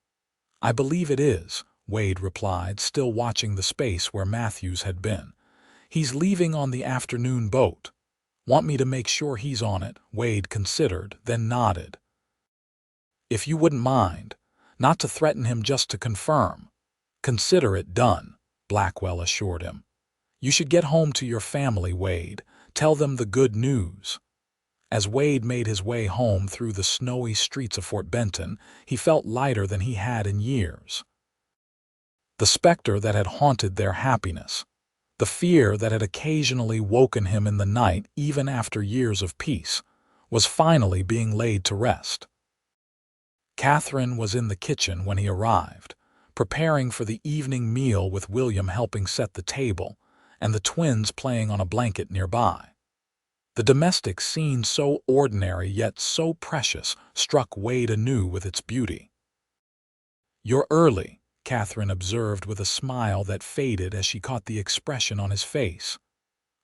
I believe it is, Wade replied, still watching the space where Matthews had been. He's leaving on the afternoon boat. Want me to make sure he's on it? Wade considered, then nodded. If you wouldn't mind, not to threaten him, just to confirm. Consider it done, Blackwell assured him. You should get home to your family, Wade. Tell them the good news. As Wade made his way home through the snowy streets of Fort Benton, he felt lighter than he had in years. The specter that had haunted their happiness, the fear that had occasionally woken him in the night even after years of peace, was finally being laid to rest. Katherine was in the kitchen when he arrived, preparing for the evening meal with William helping set the table and the twins playing on a blanket nearby. The domestic scene, so ordinary yet so precious, struck Wade anew with its beauty. You're early, Katherine observed with a smile that faded as she caught the expression on his face.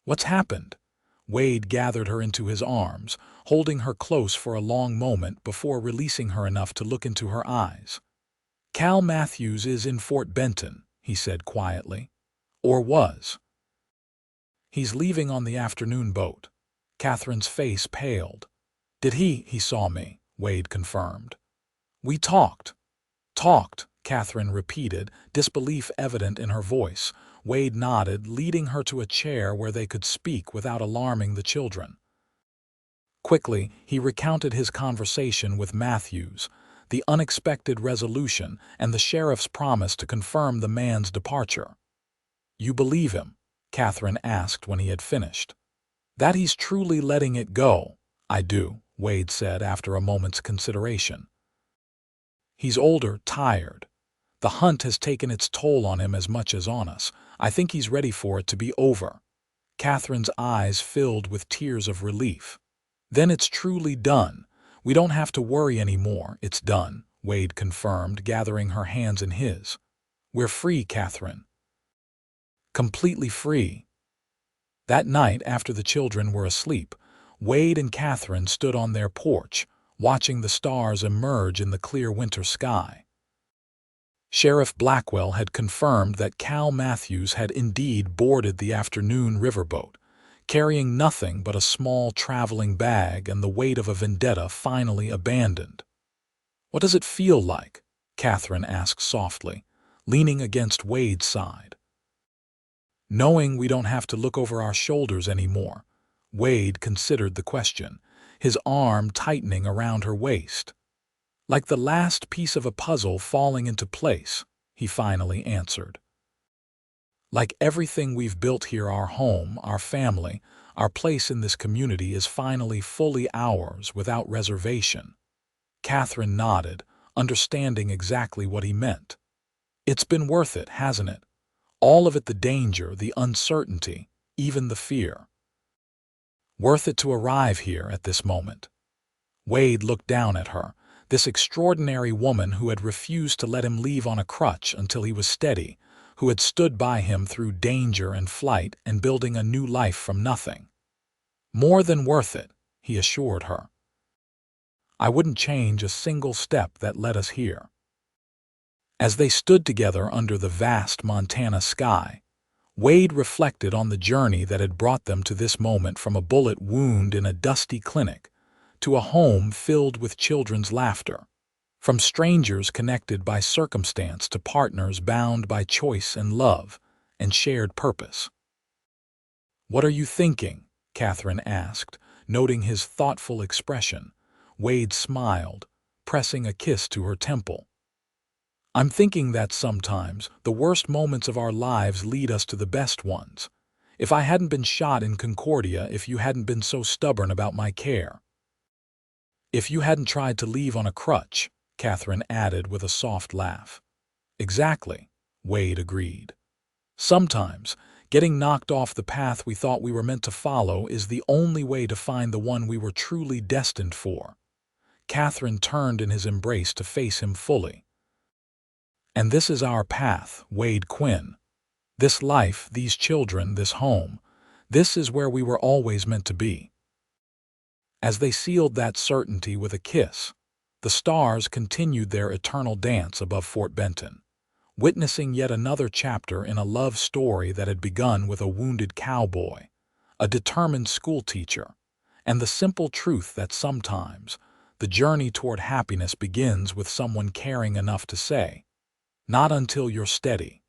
What's happened? Wade gathered her into his arms, holding her close for a long moment before releasing her enough to look into her eyes. Cal Matthews is in Fort Benton, he said quietly. Or was. He's leaving on the afternoon boat. Katherine's face paled. Did he saw me, Wade confirmed. We talked. Talked, Katherine repeated, disbelief evident in her voice. Wade nodded, leading her to a chair where they could speak without alarming the children. Quickly, he recounted his conversation with Matthews, the unexpected resolution, and the sheriff's promise to confirm the man's departure. You believe him? Katherine asked when he had finished. That he's truly letting it go? I do, Wade said after a moment's consideration. He's older, tired. The hunt has taken its toll on him as much as on us. I think he's ready for it to be over. Katherine's eyes filled with tears of relief. Then it's truly done. We don't have to worry anymore. It's done, Wade confirmed, gathering her hands in his. We're free, Katherine. Completely free. That night, after the children were asleep, Wade and Katherine stood on their porch, watching the stars emerge in the clear winter sky. Sheriff Blackwell had confirmed that Cal Matthews had indeed boarded the afternoon riverboat, carrying nothing but a small traveling bag and the weight of a vendetta finally abandoned. What does it feel like? Katherine asked softly, leaning against Wade's side. Knowing we don't have to look over our shoulders anymore, Wade considered the question, his arm tightening around her waist. Like the last piece of a puzzle falling into place, he finally answered. Like everything we've built here, our home, our family, our place in this community is finally fully ours without reservation. Katherine nodded, understanding exactly what he meant. It's been worth it, hasn't it? All of it, the danger, the uncertainty, even the fear. Worth it to arrive here at this moment. Wade looked down at her, this extraordinary woman who had refused to let him leave on a crutch until he was steady, who had stood by him through danger and flight and building a new life from nothing. More than worth it, he assured her. I wouldn't change a single step that led us here. As they stood together under the vast Montana sky, Wade reflected on the journey that had brought them to this moment, from a bullet wound in a dusty clinic to a home filled with children's laughter, from strangers connected by circumstance to partners bound by choice and love and shared purpose. What are you thinking? Katherine asked, noting his thoughtful expression. Wade smiled, pressing a kiss to her temple. I'm thinking that sometimes the worst moments of our lives lead us to the best ones. If I hadn't been shot in Concordia, if you hadn't been so stubborn about my care. If you hadn't tried to leave on a crutch, Katherine added with a soft laugh. Exactly, Wade agreed. Sometimes, getting knocked off the path we thought we were meant to follow is the only way to find the one we were truly destined for. Katherine turned in his embrace to face him fully. And this is our path, Wade Quinn. This life, these children, this home, this is where we were always meant to be. As they sealed that certainty with a kiss, the stars continued their eternal dance above Fort Benton, witnessing yet another chapter in a love story that had begun with a wounded cowboy, a determined schoolteacher, and the simple truth that sometimes the journey toward happiness begins with someone caring enough to say, not until you're steady.